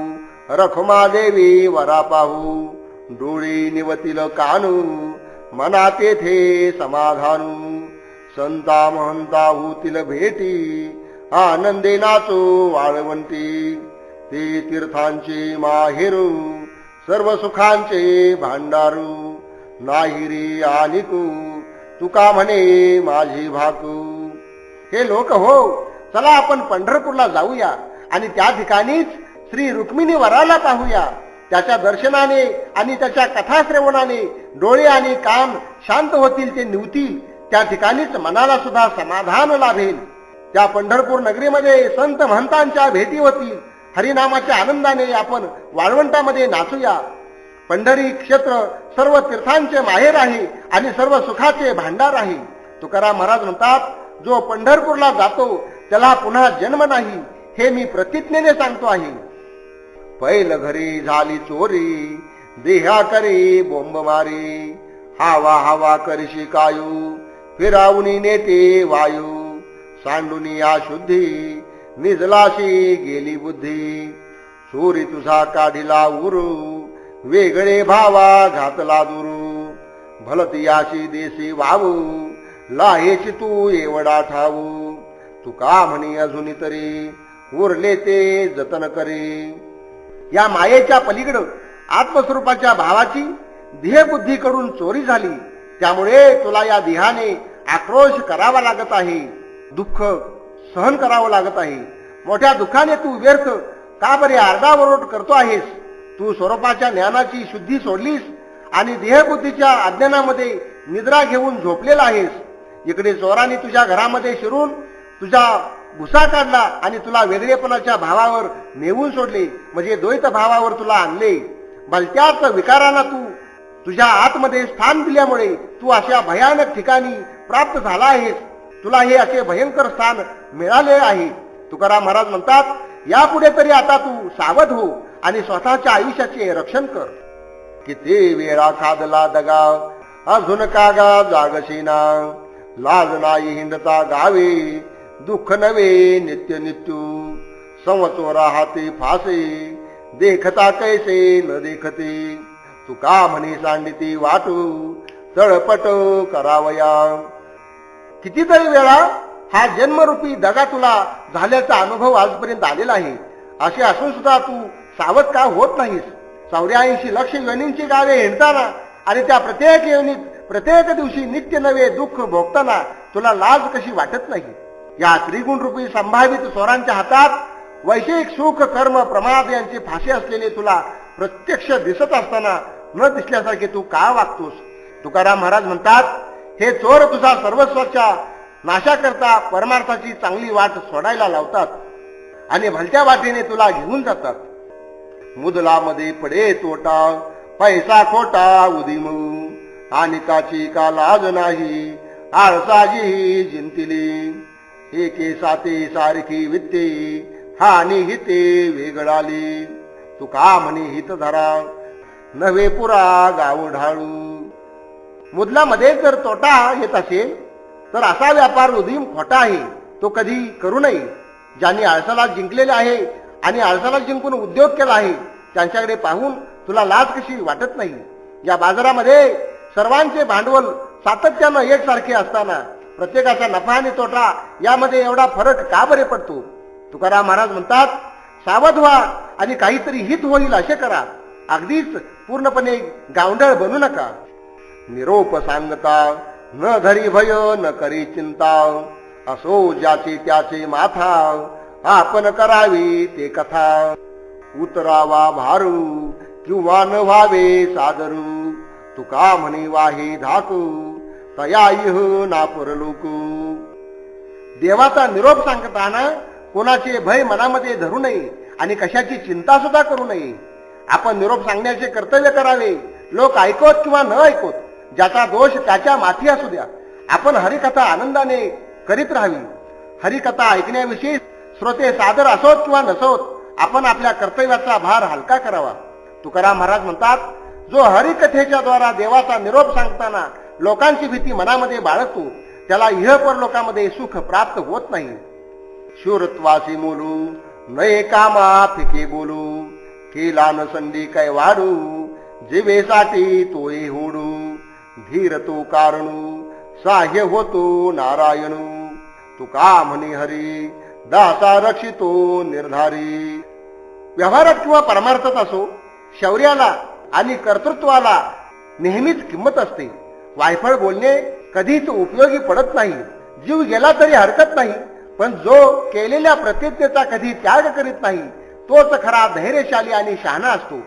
रखमा देवी वरा पाहू, डोळे निवतील कानू, मना तेथे समाधानू, संता महंता होतील भेटी, आनंदे नाचो वाळवंटी, ते तीर्थांचे माहेरू, सर्व सुखांचे भांडारू, नाही रे आनिकू, तुका म्हणे माझी भाकू. हे लोक हो, चला आपण पंढरपूरला जाऊया आणि त्या ठिकाणीच श्री रुक्मिणी वराला पाहूया. त्याच्या दर्शनाने आणि त्याच्या कथाश्रवणाने डोळे आणि कान शांत होतील, ते निवतील. त्या ठिकाणीच मनाला सुद्धा समाधान लाभेल. त्या पंढरपूर नगरीमध्ये संत महंतांच्या भेटी होतील. हरिनामाच्या आनंदाने आपण वाळवंटामध्ये नाचूया. पंढरी क्षेत्र सर्व तीर्थांचे माहेर आहे आणि सर्व सुखाचे भांडार आहे. तुकाराम महाराज म्हणतात, जो पंढरपूरला जातो त्याला पुन्हा जन्म नाही, हे मी प्रतिज्ञेने सांगतो आहे. पैल घरी झाली चोरी, देहा करी बोंब मारी. हावा हावा करशी कायू, फिरावणी नेते वायू. सांडुनी अशुद्धी, निजलाशी गेली बुद्धी. चोरी तुझा काढिला उरू, वेगळे भावा घातला दुरू. भलती याशी देशी वावू, लाहेची तू एवढा ठावू. तुका म्हणी अजूनी तरी, उरले ते जतन करी. या मायेच्या पलीकडं आत्मस्वरूपाच्या भावाची देहबुद्धीकडून चोरी झाली. त्यामुळे तुला या देहाने आक्रोश करावा लागत आहे, दुःख सहन करावं लागत आहे. मोठ्या दुःखाने तू व्यर्थ का बरे आरडाओरड करतो आहेस? तू स्वरूपाच्या ज्ञानाची शुद्धी सोडलीस आणि देहबुद्धीच्या अज्ञानामध्ये निद्रा घेऊन झोपलेला आहेस. इकडे चोराने तुझ्या घरामध्ये शिरून तुझा भुसा काढला आणि तुला वेगळेपणाच्या भावावर नेऊन सोडले, म्हणजे द्वैत भावावर तुला आणले. भलत्याच विकारांना तू तुझ्या आतमध्ये स्थान दिल्यामुळे तू अशा भयानक ठिकाणी प्राप्त झाला आहेस. तुला हे असे भयंकर स्थान मिळाले आहे. तुकाराम महाराज म्हणतात, यापुढे तरी आता तू सावध हो आणि स्वतःच्या आयुष्याचे रक्षण कर. किती वेळा खादला दगा, अजून कागा जागशीना. लाज नाही हिंडता गावे, दुःख नवे नित्य नित्यू. संवचोरा हाती फासे, देखता कैसे न देखते. तुका म्हणे सांडिती वाटू, तळपट करावया. कितीतरी वेळा हा जन्मरूपी दगा तुला झाल्याचा अनुभव आजपर्यंत आलेला आहे. असे असून सुद्धा तू सावध का होत नाहीस? 84 लक्ष योनींची गावे हिंडताना आणि त्या प्रत्येक योनीत प्रत्येक दिवशी नित्य नवे दुःख भोगताना तुला लाज कशी वाटत नाही? या त्रिगुण रूपी संभावित चोरांच्या हातात वैषयिक सुख कर्म प्रमाद यांचे फासे असलेले तुला प्रत्यक्ष दिसत असताना न दिसल्यासारखे तू का वागतोस? तुकाराम महाराज म्हणतात, हे चोर तुझा सर्वस्वाच्या नाशाकरता परमार्थाची चांगली वाट सोडायला लावतात आणि भलत्या वाटेने तुला घेऊन जातात. मुदलामध्ये पडे तोटा, पैसा खोटा उदिमू. आणि काची का लाज नाही, आळसाजी जिंतिली. एके साते सारखी वित्ते, हानी हिते वेगळाली. तुका म्हणे हित धरा, नवे पुरा गाव ढाळू. मुदलामध्ये जर तोटा येत असेल तर असा व्यापार उदीम खोटा आहे, तो कधी करू नये. ज्यांनी आळसाला जिंकलेले आहे आणि आळसाला जिंकून उद्योग केला आहे त्यांच्याकडे पाहून तुला लाज कशी वाटत नाही? या बाजारामध्ये सर्वांचे भांडवल सातत्यानं एकसारखे असताना प्रत्येकाचा नफा आणि तोटा यामध्ये एवढा फरक का बरे पडतो? तुकाराम महाराज म्हणतात, सावध व्हा आणि काहीतरी हित होईल असे करा. अगदीच पूर्णपणे गावंढळ बनू नका. निरोप सांगता, न धरी भय न करी चिंता. असो ज्याचे त्याचे माथा, आपण करावी ते कथा. उतरावा भारू किंवा न व्हावे सादरू. तुका म्हणे वाहे धाकू, तया इह ना परलोकू. देवाचा निरोप सांगताना कोणाचे भय मनामध्ये धरू नये आणि कशाची चिंता सुद्धा करू नये. आपण निरोप सांगण्याचे कर्तव्य करावे. लोक ऐकोत किंवा न ऐकोत, ज्याचा दोष त्याच्या माथी असू द्या. आपण हरिकथा आनंदाने करीत राहावी. हरिकथा ऐकण्याविषयी श्रोते सादर असोत किंवा नसोत, आपण आपल्या कर्तव्याचा भार हलका करावा. तुकाराम महाराज म्हणतात, जो हरिकथेच्या द्वारा देवाचा निरोप सांगताना लोकांची भीती मनामध्ये बाळगतो त्याला इहपर लोकांमध्ये सुख प्राप्त होत नाही. शूरत्वासी मोलू, नये कामा फिके बोलू. केला न संधी काय वाढू, जीवेसाठी तोय होडू. धीर तो कारणू, साह्य होतो नारायणू. तुका म्हणे हरी, दासा रक्षितो निर्धारी. व्यवहारात किंवा परमार्थात असो, शौर्याला आणि कर्तृत्वाला नेहमीच किंमत असते. वायफळ बोलणे कधीच उपयोगी पडत नाही. जीव गेला तरी हरकत नाही, पण जो केलेल्या प्रतिज्ञेचा कधी त्याग करीत नाही तोच खरा धैर्यशाली आणि शहाणा असतो.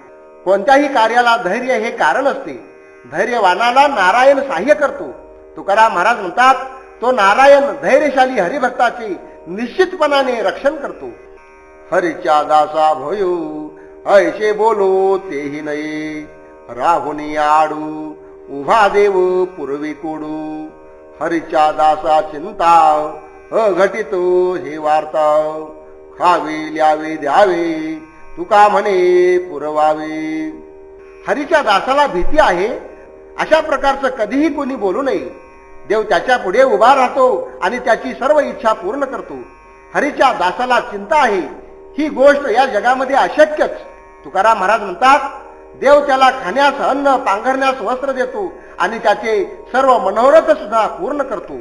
कोणत्याही कार्याला धैर्य हे कारण असते. धैर्यवानाला नारायण सहाय्य करतो. तुकाराम महाराज म्हणतात, तो नारायण धैर्यशाली हरिभक्ताचे निश्चितपणाने रक्षण करतो. हरीच्या दासा भयो ऐसे बोलो तेही नये, राहुनी आडू उभा देव पूर्वी कोडू. हरीच्या दासा चिंता अघटित हे वार्ता, खावे ल्यावे द्यावे तुका म्हणे पुरवावे. हरीच्या दासाला भीती आहे अशा प्रकारचं कधीही कोणी बोलू नये. देव त्याच्या पुढे उभा राहतो आणि त्याची सर्व इच्छा पूर्ण करतो. हरीच्या दासाला चिंता आहे ही गोष्ट या जगामध्ये अशक्यच. तुकाराम महाराज म्हणतात, देव त्याला खाण्यास अन्न, पांघरण्यास वस्त्र देतो आणि त्याचे सर्व मनोरथ सुद्धा पूर्ण करतो.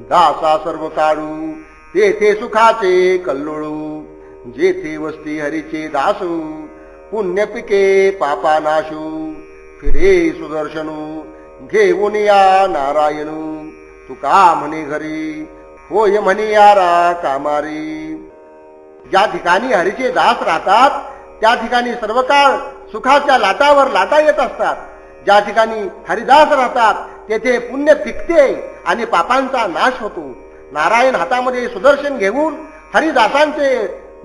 दासा सर्व काढू तेथे सुखाचे कल्लोळू, जेथे वस्ती हरीचे दासू पुण्य पिके पापा नाशू. फिरे सुदर्शनू घेऊन या नारायणू, तुका म्हणे घरी होय म्हणे यारा कामारी. ज्या ठिकाणी हरीचे दास राहतात त्या ठिकाणी सर्व काळ सुखाच्या लाटावर लाटा येत असतात. ज्या ठिकाणी हरिदास राहतात तेथे पुण्य पिकते आणि पापांचा नाश होतो. नारायण हातामध्ये सुदर्शन घेऊन हरिदासांचे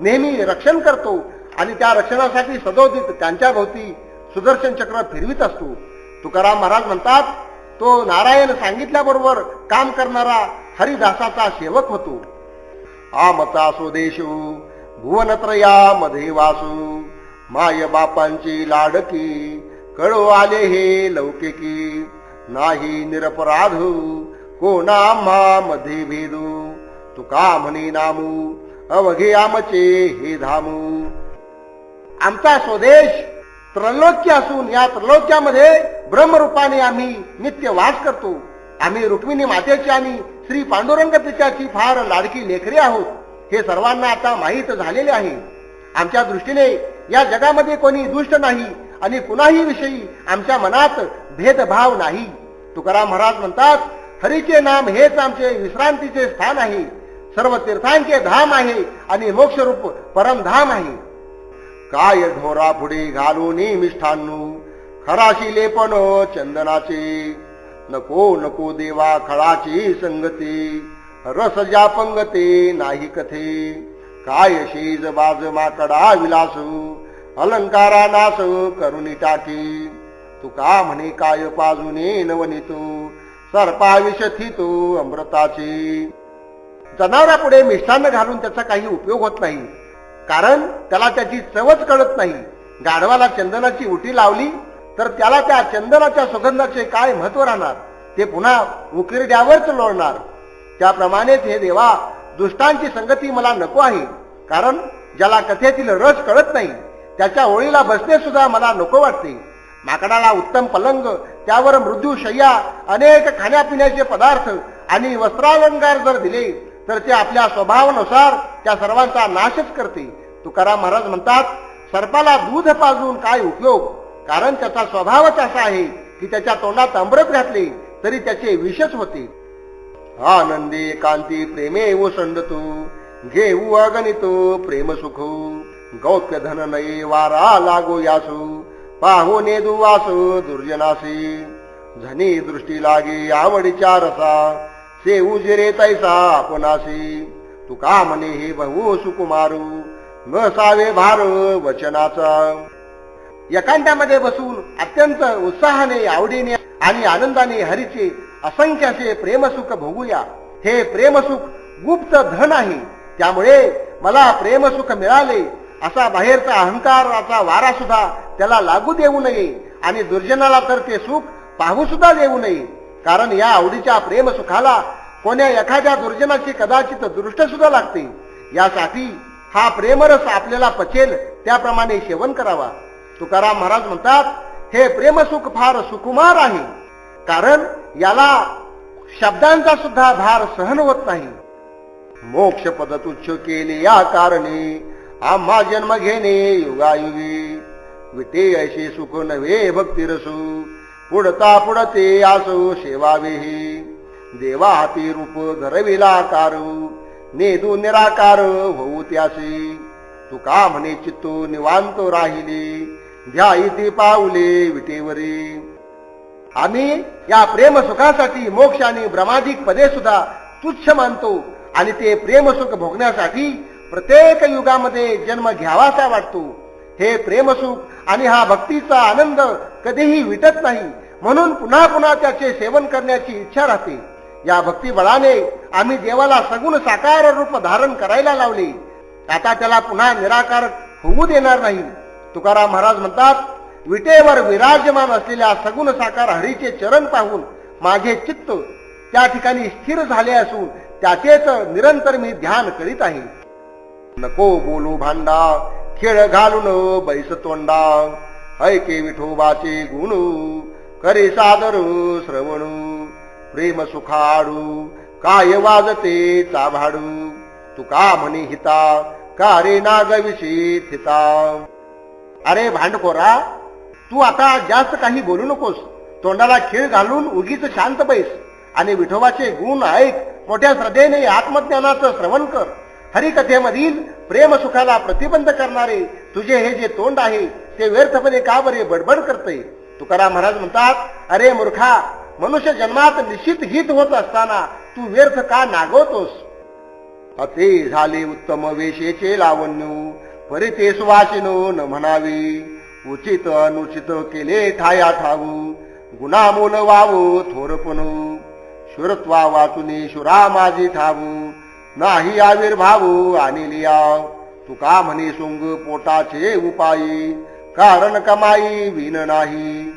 नेहमी रक्षण करतो आणि त्या रक्षणासाठी सदोदित त्यांच्या भोवती सुदर्शन चक्र फिरवित असतो. तुकाराम महाराज म्हणतात, तो नारायण सांगितल्याबरोबर काम करणारा हरिदासाचा सेवक होतो. आमचा स्वदेशू भुवनत्रयामध्ये वासू, माय बापांची लाडकी कळो आले हे लौकिकी. नाही निरपराधू कोणा आम्हा मध्ये भेदू, तुका म्हणे नामू अवघे आमचे हे धामू. आमचा स्वदेश त्रैलोक्य असून या त्रैलोक्यामध्ये ब्रह्मरूपाने आम्ही नित्य वास करतो. आम्ही रुक्मिणी मातेची आणि श्री पांडुरंग पित्याची फार लाडकी लेकरे आहोत हे सर्वांना आता माहीत झालेले आहे. आमच्या दृष्टीने या जगामध्ये कोणी दुष्ट नाही आणि कुणाही विषयी आमच्या मनात भेदभाव नाही. तुकाराम महाराज म्हणतात, हरीचे नाम हेच आमचे विश्रांतीचे स्थान आहे. सर्व तीर्थांचे धाम आहे आणि मोक्षरूप परमधाम आहे. काय ढोरा पुढे घालून मिष्ठान्नू, खराशी लेपन चंदनाचे. नको नको देवा खळाची संगती, रस ज्या पंगते नाही कथे. काय शेज बाज माकडा विलासू, अलंकारा नास करुणी टाकी. तुका म्हणे काय पाजुने नवनीतो, सर्पाविषथितो अमृताची. जनावरापुढे मिष्ठान्न घालून त्याचा काही उपयोग होत नाही, कारण त्याला त्याची चवच कळत नाही. गाढवाला चंदनाची उटी लावली तर त्याला त्या चंदनाच्या सुगंधाचे काय महत्व राहणार, ते पुन्हा उकिरड्यावरच लोळणार. त्याप्रमाणेच हे देवा, दुष्टांची संगती मला नको आहे, कारण ज्याला कथेतील रस कळत नाही त्याच्या ओळीला बसणे सुद्धा मला नको वाटते. माकडाला उत्तम पलंग, त्यावर मृदू शय्या, अनेक खाण्यापिण्याचे पदार्थ आणि वस्त्रालंकार जर दिले तर ते आपल्या स्वभावानुसार त्या सर्वांचा नाशच करते. तुकाराम महाराज म्हणतात, सर्पाला दूध पाजून काय उपयोग, कारण त्याचा स्वभावच असा आहे की त्याच्या तोंडात अमृत घातले तरी त्याचे विषच होते. आनंदी कांती प्रेमे ओसंडतो, घेऊ अगणितो प्रेम सुख. गौप्य धन नये वारा लागो यासू, पाहो ने दुवासो दुर्जनासी. झनी दृष्टी लागे आवडीच्या रसा, से उजिरे तैसा आपणासी. तुका म्हणे हे बहु सुकुमारू, नसावे भार वचनाचा. एकांतामध्ये बसून अत्यंत उत्साहाने, आवडीने आणि आनंदाने हरीचे असंख्य असे प्रेमसुख भोगूया. हे प्रेमसुख गुप्त धन आहे, त्यामुळे मला प्रेमसुख मिळाले असा बाहेरचा अहंकाराचा वारा सुद्धा त्याला लागू देऊ नये आणि दुर्जनाला तर ते सुख पाहू सुद्धा देऊ नये. कारण या आवडीच्या प्रेमसुखाला कोण्या एखाद्या दुर्जनाची कदाचित दृष्ट सुद्धा लागते. यासाठी हा प्रेमरस आपल्याला पचेल त्याप्रमाणे सेवन करावा. तुकाराम महाराज म्हणतात, हे प्रेमसुख फार सुकुमार आहे, कारण याला शब्दांचा सुद्धा भार सहन होत नाही. मोक्ष पद तुच्छ केले या कारणे, आम्हा जन्म घेणे युगायुगी. विटे ऐसे सुख नव्हे भक्ती रसू, पुढता पुढते आसो सेवावेही. देवा हाती रूप धरविला कार नेदू निराकार होऊ त्यासी तुका म्हणे चित्तो निवांत राहिले ध्यायती पावले विटेवरी. आम्ही या प्रेम सुखासाठी मोक्ष आणि ब्रह्मादिक पदे सुद्धा तुच्छ मानतो आणि ते प्रेमसुख भोगण्यासाठी प्रत्येक युगामध्ये जन्म घ्यावासा वाटतो. हे प्रेमसुख आणि हा भक्तीचा आनंद कधीही विटत नाही, म्हणून पुन्हा पुन्हा त्याचे सेवन करण्याची इच्छा राहते. या भक्तिबळाने आम्ही देवाला सगुण साकार रूप धारण करायला लावले. आता त्याला पुन्हा निराकार होऊ देणार नाही. तुकाराम महाराज म्हणतात, विटेवर विराजमान असलेल्या सगुण साकार हरीचे चरण पाहून माझे चित्त त्या ठिकाणी स्थिर झाले असून त्याचेच निरंतर मी ध्यान करीत आहे. नको बोलू भांडा खेळ घालून बैस तोंडा ऐके विठोबाचे गुण करे सादर श्रवण प्रेम सुखाडू काय वाजते चाभाडू तुका म्हणे हिता का रे नागविषयी थिता. अरे भांडखोरा, तू आता जास्त काही बोलू नकोस. तोंडाला खीळ घालून उगीच शांत बैस आणि विठोबाचे गुण ऐक. मोठ्या श्रद्धेने आत्मज्ञानाचं श्रवण कर. हरिकथेमधील प्रेम सुखाला प्रतिबंध करणारे तुझे हे जे तोंड आहे ते व्यर्थपणे का बरे बडबड करते. तुकाराम महाराज म्हणतात, अरे मूर्खा, मनुष्य जन्मात निश्चित हित होत असताना तू व्यर्थ का नागवतोस. अते झाले उत्तम वेशेचे लावण्य परी ते सुवासिनो न म्हणावे उचित अनुचित केले ठाया ठावू गुणामूल वावो थोरपणू शुरत्वा वाचुनी शुरा माझी ठावू नाही आविर्भावू आणि लिया तुका म्हणे सोंग पोटाचे उपायी कारण कमाई विन नाही.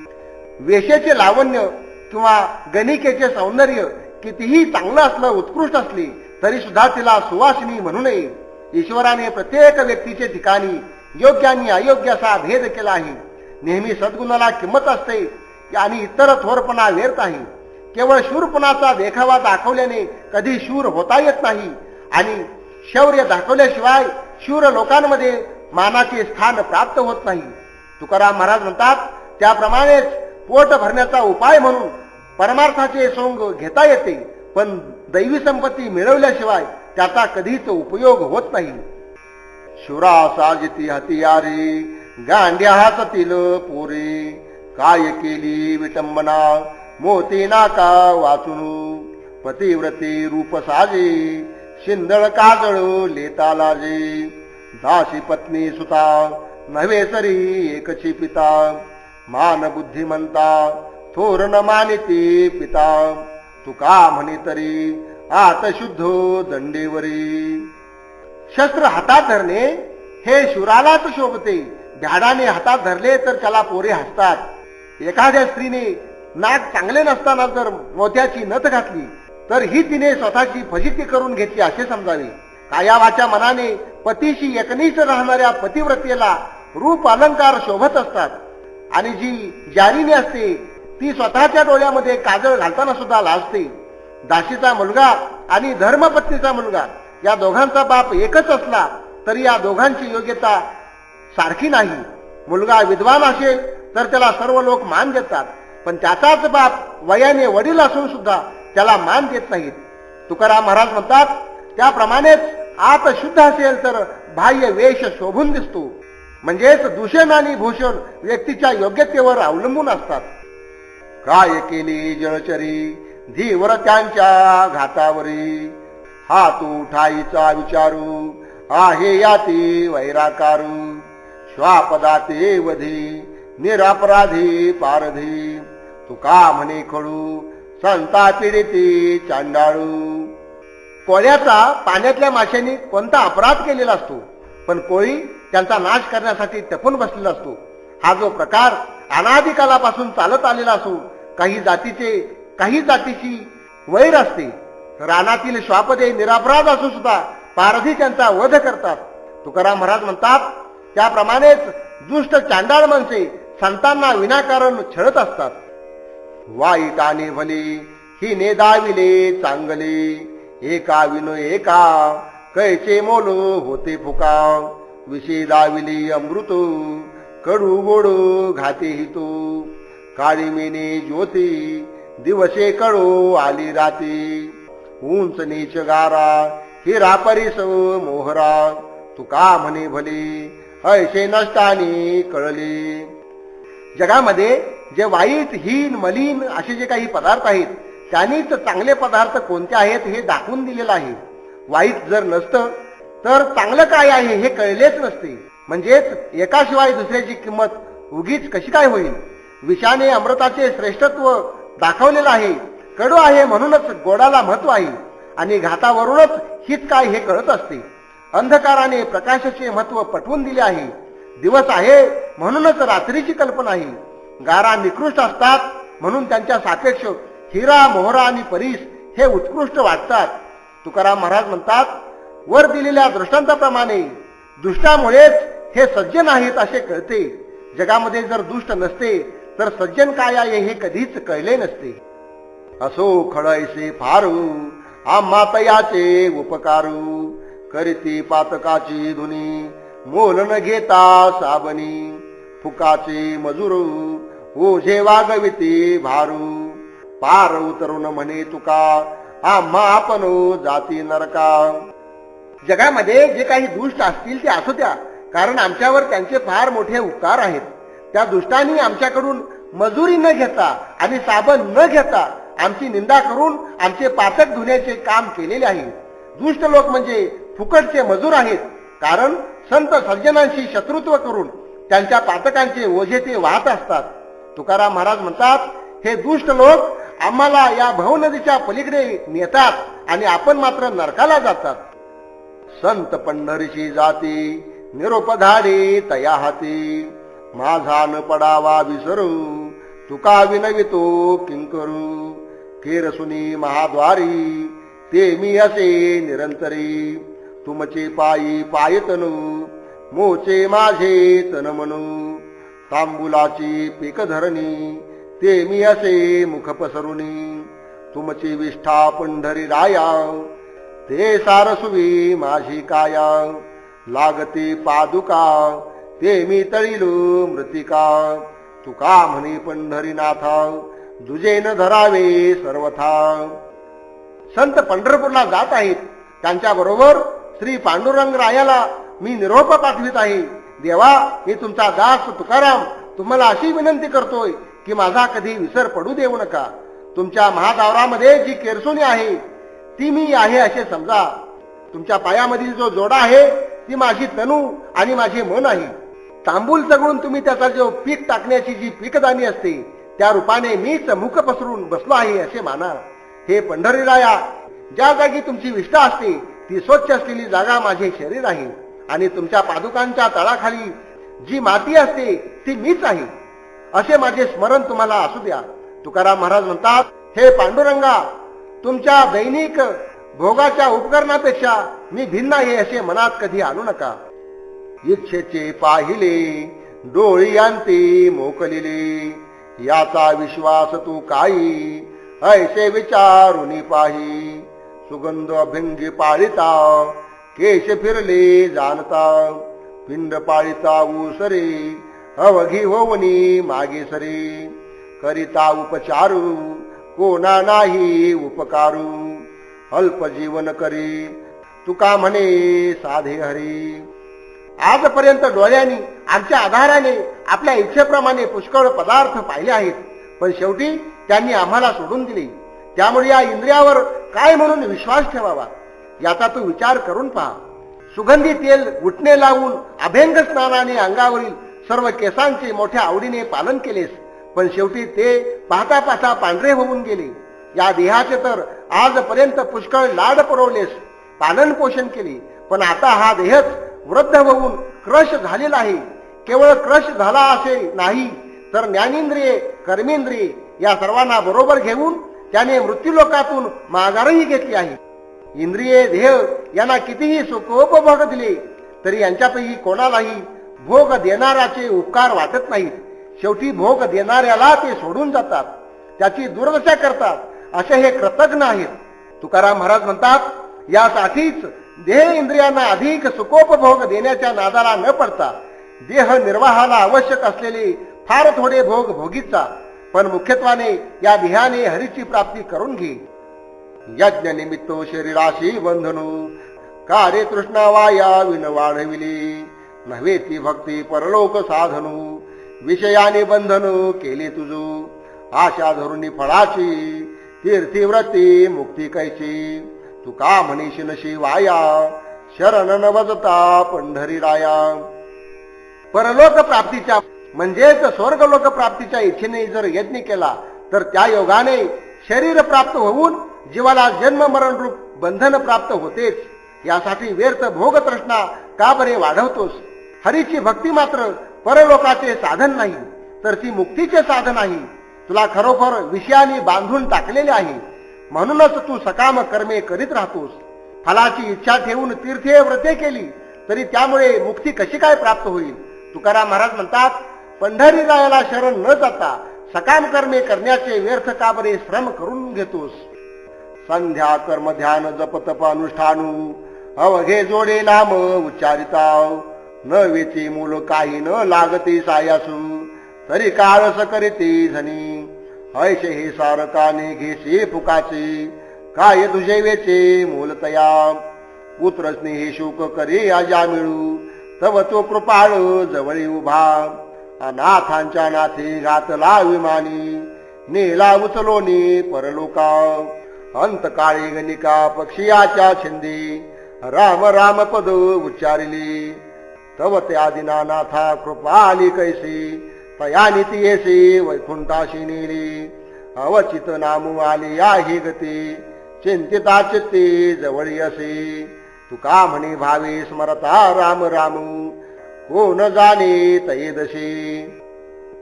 वेशेचे लावण्य किंवा गणिकेचे सौंदर्य कितीही चांगलं असलं, उत्कृष्ट असले तरी सुद्धा तिला सुवासिनी म्हणू नये. ईश्वराने प्रत्येक व्यक्तीचे ठिकाणी योग्य आणि अयोग्य असा भेद केला आहे. नेहमी सद्गुणाला किंमत असते आणि इतर थोरपणा व्यर्थ आहे. केवळ शूरपणाचा देखावा दाखवल्याने कधी शूर होता येत नाही आणि शौर्य दाखवल्याशिवाय शूर लोकांमध्ये मानाचे स्थान प्राप्त होत नाही. तुकाराम महाराज म्हणतात, त्याप्रमाणेच पोट भरण्याचा उपाय म्हणून परमार्थाचे सोंग घेता येते, पण दैवी संपत्ती मिळवल्याशिवाय त्याचा कधीच उपयोग होत नाही. शुरा साजिती हतियारी गांड्या हातातील पोरे काय केली विटंबना मोती नाका वाचून पतिव्रते रूप साजे शिंदळ काजळ लेता लाजे दासी पत्नी सुता नव्हे सरी एकची पिता मान बुद्धिमंता थोर न मानिती पिता तुका म्हणे तरी आत शुद्ध दंडेवरी. शस्त्र हातात धरणे हे शूरालाच शोभते. भ्याडाने हातात धरले तर त्याला पोरे हसतात. एखाद्या स्त्रीने नाक चांगले नसताना जर मोत्याची नथ घातली तर ही तिने स्वतःची फजिती करून घेतली असे समजावे. काया वाचा मनाने पतीशी एकनिष्ठ राहणाऱ्या पतिव्रतेला रूप अलंकार शोभत असतात आणि जी जारीने असते ती स्वतःच्या डोळ्यामध्ये काजळ घालताना सुद्धा लाजते. दासीचा मुलगा आणि धर्मपत्नीचा मुलगा या दोघांचा बाप एकच असला तरी या दोघांची योग्यता सारखी नाही. मुलगा विद्वान असेल तर त्याला सर्व लोक मान देतात, पण त्याचाच बाप वयाने वडील असून सुद्धा त्याला मान देत नाहीत. तुकाराम महाराज म्हणतात, त्याप्रमाणेच आत शुद्ध असेल तर बाह्य वेश शोभून दिसतो. म्हणजेच दूषण आणि भूषण व्यक्तीच्या योग्यतेवर अवलंबून असतात. काय केली जळचरी धीवर त्यांच्या घातावरी हातू ठाईचा विचारू आहे याती वैराकारू श्वापदाते वधी निरापराधी पारधी तुका म्हणे खडू संता पिढीती चांडाळू. कोळ्याचा पाण्यातल्या माशांनी कोणता अपराध केलेला असतो, पण कोळी त्यांचा नाश करण्यासाठी टपून बसलेला असतो. हा जो प्रकार अनादिकालापासून चालत आलेला असून काही जातीची वैर असते. रानातील श्वापदे निरापराध असून सुद्धा पारधी त्यांचा वध करतात. तुकाराम महाराज म्हणतात, त्याप्रमाणेच दुष्ट चांडाळ माणसे संतांना विनाकारण छळत असतात. वाईट आणि भले ही नेदाविले चांगले एका विनो एका कैचे मोल होते फुका विषे दाविले अमृत कडू गोड घाते हितो काळी मेने ज्योती दिवसे कळो आली राती, उंच नीच गारा हिरा परिस मोहरा, तुका म्हणे भली ऐसे नसतानी कळली. जगामध्ये जे वाईट हीन मलिन असे जे काही पदार्थ आहेत त्यांनीच चांगले पदार्थ कोणते आहेत हे दाखवून दिलेलं आहे. वाईट जर नसतं तर चांगलं काय आहे हे कळलेच नसते. म्हणजेच एकाशिवाय दुसऱ्याची किंमत उगीच कशी काय होईल. विषाने अमृताचे श्रेष्ठत्व दाखवलेलं आहे. कडू आहे म्हणूनच गोडाला महत्व आहे आणि घातावरूनच हित काय हे कळत असते. अंधकाराने प्रकाशाचे महत्व पटवून दिले आहे. दिवस आहे म्हणूनच रात्रीची कल्पना आहे. गारा निकृष्ट असतात म्हणून त्यांच्या सापेक्ष हिरा मोहरा आणि परीस हे उत्कृष्ट वाटतात. तुकाराम महाराज म्हणतात, वर दिलेल्या दृष्टांताप्रमाणे दुष्टामुळेच हे सज्जन आहेत असे कळते. जगामध्ये जर दुष्ट नसते तर सज्जन काय आहे हे कधीच कळले नसते. असो खळैसे फारू आम्हा तयाचे उपकारू, करीती पातकाची धुनी मोल न घेता साबणी, फुकाचे मजूर ओझे वागविते भारू, पार उतरून म्हणे तुका आम्हा आपण जाती नरका. जगामध्ये जे काही दुष्ट असतील ते असू द्या, कारण आमच्यावर त्यांचे फार मोठे उपकार आहेत. त्या दुष्टांनी आमच्याकडून मजुरी न घेता आणि साबण न घेता आमची निंदा करून आमचे पातक धुण्याचे काम केलेले आहे. दुष्ट लोक म्हणजे फुकटचे मजूर आहेत, कारण संत सज्जनांशी शत्रुत्व करून त्यांच्या पातकांचे ओझे ते वाहत असतात. तुकाराम महाराज म्हणतात, हे दुष्ट लोक आम्हाला या भव नदीच्या पलीकडे नेतात आणि आपण मात्र नरकाला जातात. संत पंढरीची जाती निरोप धाडे तया हाती, माझा न पडावा विसरू तुका विनवितो किंकरू, केरसुनी महाद्वारी ते मी असे निरंतरी, तुमचे पायी पायतनु मोचे माझे तन म्हणू, तांबुलाची पीक धरणी ते मी असे मुख पसरुनी, तुमची विष्ठा पंढरी राया ते सारसुवी माझी काया, लागते पादुका ते मी तळिलो मृतिका, तुका म्हणे पंढरीनाथा दुजे न धरावे सर्वथा. संत पंढरपूरला जात आहेत. त्यांच्या बरोबर श्री पांडुरंग रायाला मी निरोप पाठवित आहे. देवा, मी तुमचा दास तुकाराम तुम्हाला अशी विनंती करतोय की माझा कधी विसर पडू देऊ नका. तुमच्या महादावरामध्ये जी केरसुनी आहे ती मी आहे असे समजा. तुमच्या पायामधील जो जोडा आहे ती माझी तनू आणि माझे मन आहे. तांबूल चगळून तुम्ही त्याचा जो पीक टाकण्याची जी पीकदानी असते त्या रूपाने मीच मुख पसरून बसलो आहे असे माना. हे पंढरीराया, ज्या जागी तुमची विष्ठा असते ती स्वच्छ असलेली जागा माझे शरीर आहे आणि तुमच्या पादुकांच्या तळाखाली जी माती असते ती मीच आहे असे माझे स्मरण तुम्हाला असू द्या. तुकाराम महाराज म्हणतात, हे पांडुरंगा, तुमच्या दैनिक भोगाच्या उपकरणापेक्षा मी भिन्न आहे असे मनात कधी आणू नका. इच्छेचे पाहिले डोळी अंती मोकलिले, याचा विश्वास तू काही ऐसे विचारुनी पाही, सुगंध अभंगी पाळिता केश फिरले जाणता, पिंड पाळिता उसरे अवघी होवनी मागे सरे, करिता उपचारू कोणा नाही उपकारू, अल्प जीवन करी तुका म्हणे साधे हरी. आजपर्यंत डोळ्यांनी आमच्या आधाराने आपल्या इच्छेप्रमाणे पुष्कळ पदार्थ पाहिले आहेत, पण शेवटी त्यांनी आम्हाला सोडून दिले. त्यामुळे या इंद्रियावर काय म्हणून विश्वास ठेवावा याचा तू विचार करून पहा. सुगंधी तेल उठणे लावून अभ्यंग स्नानाने अंगावरील सर्व केसांचे मोठ्या आवडीने पालन केलेस, पण शेवटी ते पाहता पाहता पांढरे होऊन गेले. या देहाचे तर आजपर्यंत पुष्कळ लाड पुरवलेस, पालन पोषण केले, पण आता हा देहच वृद्ध होऊन क्रश झालेला आहे. केवळ क्रश झाला असे नाही तर ज्ञानेंद्रिये कर्मेंद्रिये या सर्वांना बरोबर घेऊन त्याने मृत्यूलोकातून माघारही घेतली आहे. इंद्रिये देह यांना कितीही सुखोपभोग दिले तरी यांच्यापैकी कोणालाही भोग देणाऱ्याचे उपकार वाटत नाहीत. शेवटी भोग देणाऱ्याला ते सोडून जातात, त्याची दुर्दशा करतात, असे हे कृतज्ञ आहेत. तुकाराम महाराज म्हणतात, यासाठीच देह इंद्रियांना अधिक सुखोपभोग देण्याच्या नादाला न पडता देह निर्वाहाला आवश्यक असलेले फार थोडे भोग भोगीचा पण मुख्यत्वाने या ध्येयाने हरीची प्राप्ती करून घे. यज्ञ निमित्तो शरीराशी बंधनू कार्य तृष्णा वाया विन वाढविली. नव्हे ती भक्ती परलोक साधनू विषयाने बंधन केले तुझू. आशा धरुणी फळाची तीर्थी व्रती मुक्ती कैची. तुका म्हणीशी नशी वाया शरण न वजता पंढरी राया. परलोक प्राप्तीच्या म्हणजेच स्वर्गलोक प्राप्तीच्या इच्छेने जर यज्ञ केला तर त्या योगाने शरीर प्राप्त होऊन जीवाला जन्म मरण रूप बंधन प्राप्त होतेच. यासाठी व्यर्थ भोग तृष्णा का बरे वाढवतोस. हरीची भक्ती मात्र परलोकाचे साधन नाही तर ती मुक्तीचे साधन आहे. तुला खरोखर विषयाने बांधून टाकलेले आहे. म्हणूनच तू सकाम कर्मे करीत राहतोस. फलाची इच्छा ठेवून तीर्थे व्रते केली तरी त्यामुळे मुक्ती कशी काय प्राप्त होईल. तुकाराम महाराज म्हणतात, पंढरी रायाला शरण न जाता सकाम कर्मे करण्याचे व्यर्थ का बरे श्रम करून घेतोस. संध्या कर्म ध्यान जप तप अनुष्ठानू अवघे जोडे नाम उच्चारिताव. न वेची मूल काही न लागते सायासू तरी काळस करीते धनी. ऐसे हे सारकाने घेसे फुकाचे काय तुझे वेचे मूलतया. पुत्र स्नेही शोक करे आजा मिळू तव तो कृपाळ जवळी उभा. अनाथांच्या नाथे घातला विमानी नेला उचलोनी परलोका. अंतकाळी गणिका पक्षियाच्या छिंदी राम राम पद उच्चारिली. तव त्या दिनानाथा कृपा आली कैसी तया नीती येसी वैकुंठाशी नेली. अवचित नामू आली आहे गती चिंतिता चित्ती जवळी असे. तुका म्हणे भावे स्मरता राम रामू कोण जाणे तयेदशी.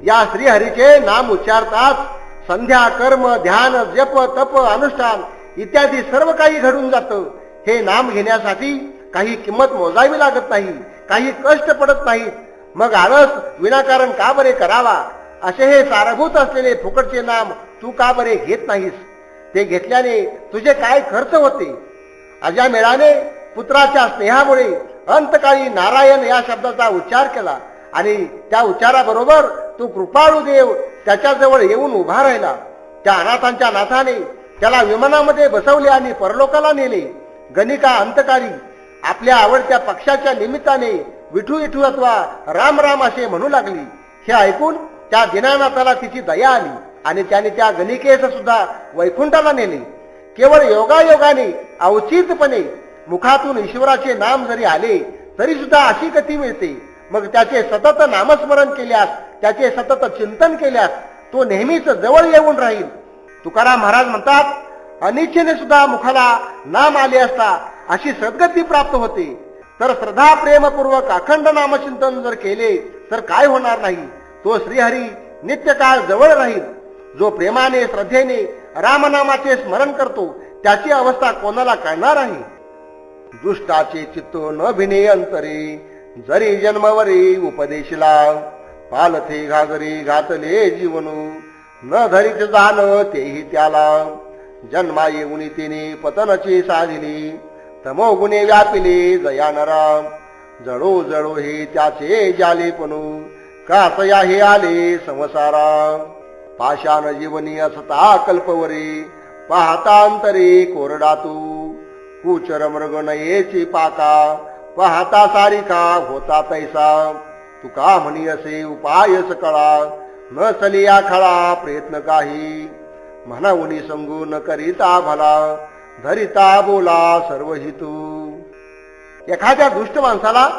या श्रीहरीचे नाम उच्चारताच संध्या कर्म ध्यान जप तप अनुष्ठान इत्यादी सर्व काही घडून जातं. हे नाम घेण्यासाठी काही किंमत मोजावी लागत नाही, काही कष्ट पडत नाहीत. मग आळस विनाकारण का बरे करावा. असे हे सारभूत असलेले फुकटचे नाम तू का बरे घेत नाहीस. ते घेतल्याने तुझे काय खर्च होते. अजामेळाने पुत्राच्या स्नेहामुळे अंतकाळी नारायण या शब्दाचा उच्चार केला आणि त्या उच्चाराबरोबर तू कृपाळू देव त्याच्याजवळ येऊन उभा राहिला. त्या अनाथांच्या नाथाने त्याला विमानामध्ये बसवले आणि परलोकाला नेले. गणिका अंतकाळी आपल्या आवडत्या पक्षाच्या निमित्ताने विठू विठू अथवा राम राम असे म्हणू लागली. हे ऐकून त्या दीनानाथाला तिची दया आली आणि त्याने त्या गणिकेस सुद्धा वैकुंठाला नेले. केवळ योगायोगाने अवचितपणे मुखातून ईश्वराचे नाम जरी आले तरी सुद्धा अशी गती मिळते. मग त्याचे सतत नामस्मरण केल्यास त्याचे सतत चिंतन केल्यास तो नेहमीच जवळ येऊन राहील. तुकाराम महाराज म्हणतात, अनिच्छेने सुद्धा मुखाला नाम आले असता अशी सद्गती प्राप्त होते. तर श्रद्धा प्रेमपूर्वक अखंड नामचिंतन जर केले तर काय होणार नाही. तो श्रीहरी नित्यकाळ जवळ राहील. जो प्रेमाने श्रद्धेने रामनामाचे स्मरण करतो त्याची अवस्था कोणाला कळणार आहे. दुष्टाचे चित्त न भिने अंतरे जरी जन्मवरी उपदेशला. पालथे घागरी घातले जीवनू न धरीत जाण तेही त्याला. जन्मा येऊन तिने पतनची साधिली तमोगुणे व्यापिले जयानरा. जळो जळो हे त्याचे जालेपणू कासया हे आले संसारा. पाषाण जीवनी असता कल्पवरी पाहता अंतरे कोरडा तू. कुचर मृग नयेची पाका पाहता सारिका होता तैसा. तुका म्हणी असे उपाय सकळा न चलिया खळा प्रयत्न काही. म्हणून संगू न करिता भला धरिता बोला सर्व हितू. एखाद्या दुष्ट माणसाला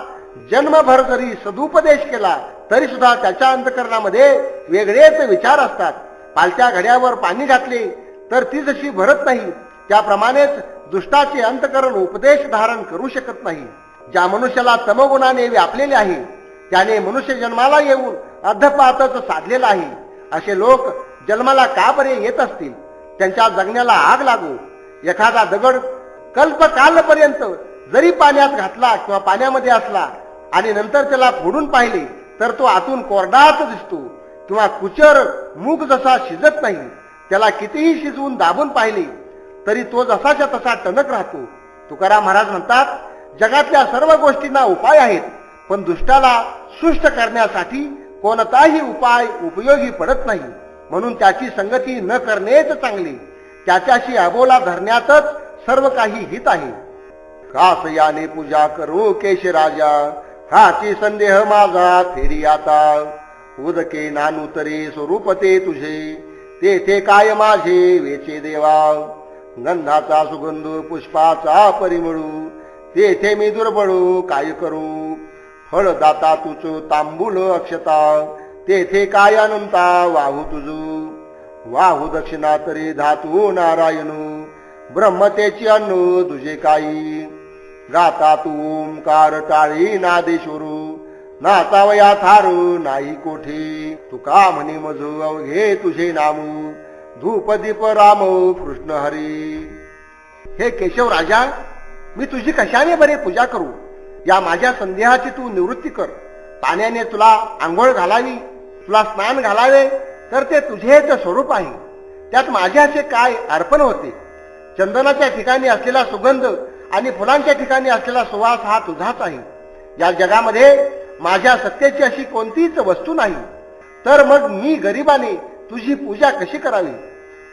जन्मभर जरी सदुपदेश केला तरी सुद्धा त्याच्या अंतकरणामध्ये वेगळेच विचार असतात. पालत्या घड्यावर पाणी घातले तर ती जशी भरत नाही त्याप्रमाणेच दुष्टाचे अंतकरण उपदेश धारण करू शकत नाही. ज्या मनुष्याला तमगुणाने व्यापलेले आहे त्याने मनुष्य जन्माला येऊन अधपातच साधलेला आहे. असे लोक जन्माला का बरे येत असतील. त्यांच्या जगण्याला आग लागू. एखादा दगड कल्पकालपर्यंत जरी पाण्यात घातला किंवा पाण्यामध्ये असला आणि नंतर त्याला फोडून पाहिले तर तो आतून कोरडाच दिसतो. किंवा कुचर मूग जसा शिजत नाही त्याला कितीही शिजवून दाबून पाहिले तरी तो जसाच्या तसा टणक राहतो. तुकाराम महाराज म्हणतात, जगातल्या सर्व गोष्टींना उपाय आहेत पण दुष्टाला सुष्ट करण्यासाठी कोणताही उपाय उपयोगी पडत नाही. म्हणून त्याची संगती न करणेच चांगली. त्याच्याशी अबोला धरण्यातच सर्व काही हित आहे. कास याने पूजा करू केश राजा, हाची संदेह माझा फेरी आता. उदके नानू तरी स्वरूप ते तुझे, तेथे काय माझे वेचे देवा. गंधाचा सुगंध पुष्पाचा परिमळू, तेथे मी दुर्बळू काय करू. फळदाता तुझ तांबूल अक्षता, तेथे काय अनंता वाहू तुझू. वाहू दक्षिणा तरी धातू नारायणू, ब्रह्मतेची अन्न तुझे काही. गाता तू ओंकार टाळी नादेश्वरू, नाचावया थारू नाही कोठी. तुका म्हणे मजू अवघे तुझे नामू, धूप दीप राम कृष्ण हरी. हे केशव राजा, मी तुझी कशाने बरे पूजा करू. या माझ्या संदेहाची तू निवृत्ती कर. पाण्याने तुला आंघोळ घालावी, तुला स्नान घालावे, तर ते तुझेच स्वरूप आहे. त्यात माझ्याचे काय अर्पण होते. चंदनाच्या ठिकाणी असलेला सुगंध आणि फुलांच्या ठिकाणी असलेला सुवास हा तुझाच आहे. या जगामध्ये माझ्या सत्तेची अशी कोणतीच वस्तू नाही. तर मग मी गरिबाने तुझी पूजा कशी करावी.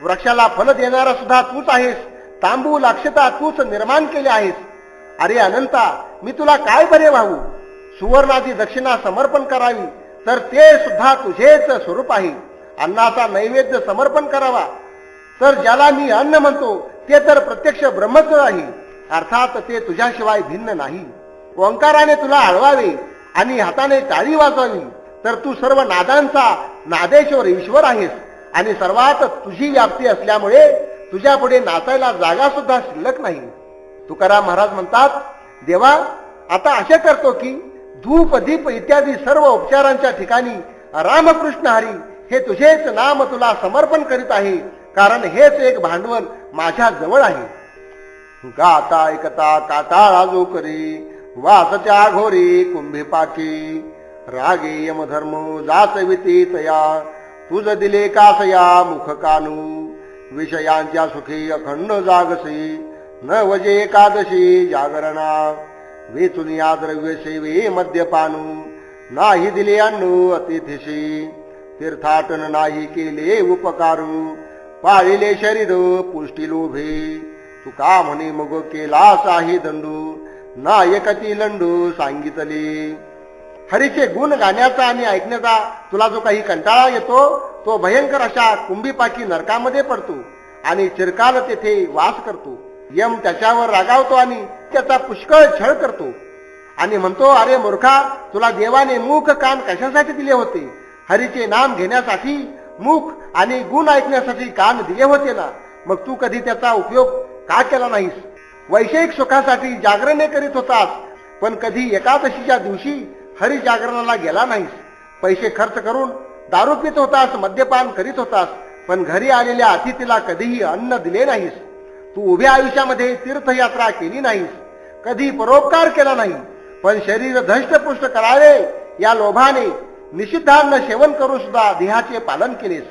वृक्षाला फल देणारा सुद्धा तूच आहेस. तांबूल अक्षता तूच निर्माण केले आहेस. अरे अनंता, मी तुला काय बरे वाहू. सुवर्णाची दक्षिणा समर्पण करावी, तर ते सुद्धा तुझेच स्वरूप आहे. अन्नाचा नैवेद्य समर्पण करावा, तर ज्याला मी अन्न म्हणतो ते तर प्रत्यक्ष ब्रह्मच आहे. अर्थात ते तुझ्याशिवाय भिन्न नाही. ओंकाराने तुला आळवावे आणि हाताने टाळी वाजवावी, तर तू सर्व नादांचा नादेश्वर ईश्वर आहेस. आणि सर्वात तुझी व्याप्ती असल्यामुळे तुझ्या पुढे नाचायला जागा सुद्धा शिल्लक नाही. तुकाराम महाराज म्हणतात, देवा, आता असे करतो की धूप दीप इत्यादी सर्व उपचारांच्या ठिकाणी रामकृष्ण हरी हे तुझेच नाम तुला समर्पण करीत आहे. कारण हेच एक भांडवल माझ्या जवळ आहे. गाता ऐकता काटाळा जो करी, वासच्या घोरी कुंभी पाठी. रागे यमधर्म जाचविती तया, तुझ दिले कासया मुख कानू. विषयांच्या सुखी अखंड जागसी, न वजे एकादशी जागरणा. वेचुनिया द्रव्य सेवे मद्यपानू, नाही दिले अन्न अतिथिशी. तीर्थाटन नाही केले उपकारू, पाळिले शरीर पुष्टी लोभे. तुका म्हणे मग केला साही दंडू, नायकती लंडू सांगितले. हरीचे गुण गाण्याचा आणि ऐकण्याचा तुला जो काही कंटाळा येतो, तो भयंकर अशा कुंभीपाकी नरकामध्ये पडतो आणि चिरकाल तेथे वास करतो. यम त्याच्यावर रागावतो आणि त्याचा पुष्कळ छळ करतो आणि म्हणतो, अरे मूर्खा, तुला देवाने मुख कान कशासाठी दिले होते. हरीचे नाम घेण्यासाठी मुख आणि गुण ऐकण्यासाठी कान दिले होते ना. मग तू कधी त्याचा उपयोग का केला नाहीस. वैषयिक सुखासाठी जागरणे करीत होतास, पण कधी एकादशीच्या दिवशी हरी जागरणाला गेला नाहीस. पैसे खर्च करून दारू पित होतास, मद्यपान करीत होतास, पण घरी आलेल्या अतिथीला कधीही अन्न दिले नाहीस. तू उभ्या आयुष्यामध्ये तीर्थयात्रा केली नाहीस, कधी परोपकार केला नाही, पण शरीर धष्टपुष्ट करावे या लोभाने निषिद्धान्न सेवन करून सुद्धा देहाचे पालन केलेस.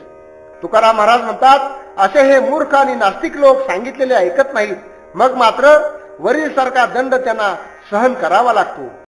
तुकाराम महाराज म्हणतात, असे हे मूर्ख आणि नास्तिक लोक सांगितलेले ऐकत नाहीत. मग मात्र वरील सारखा दंड त्यांना सहन करावा लागतो.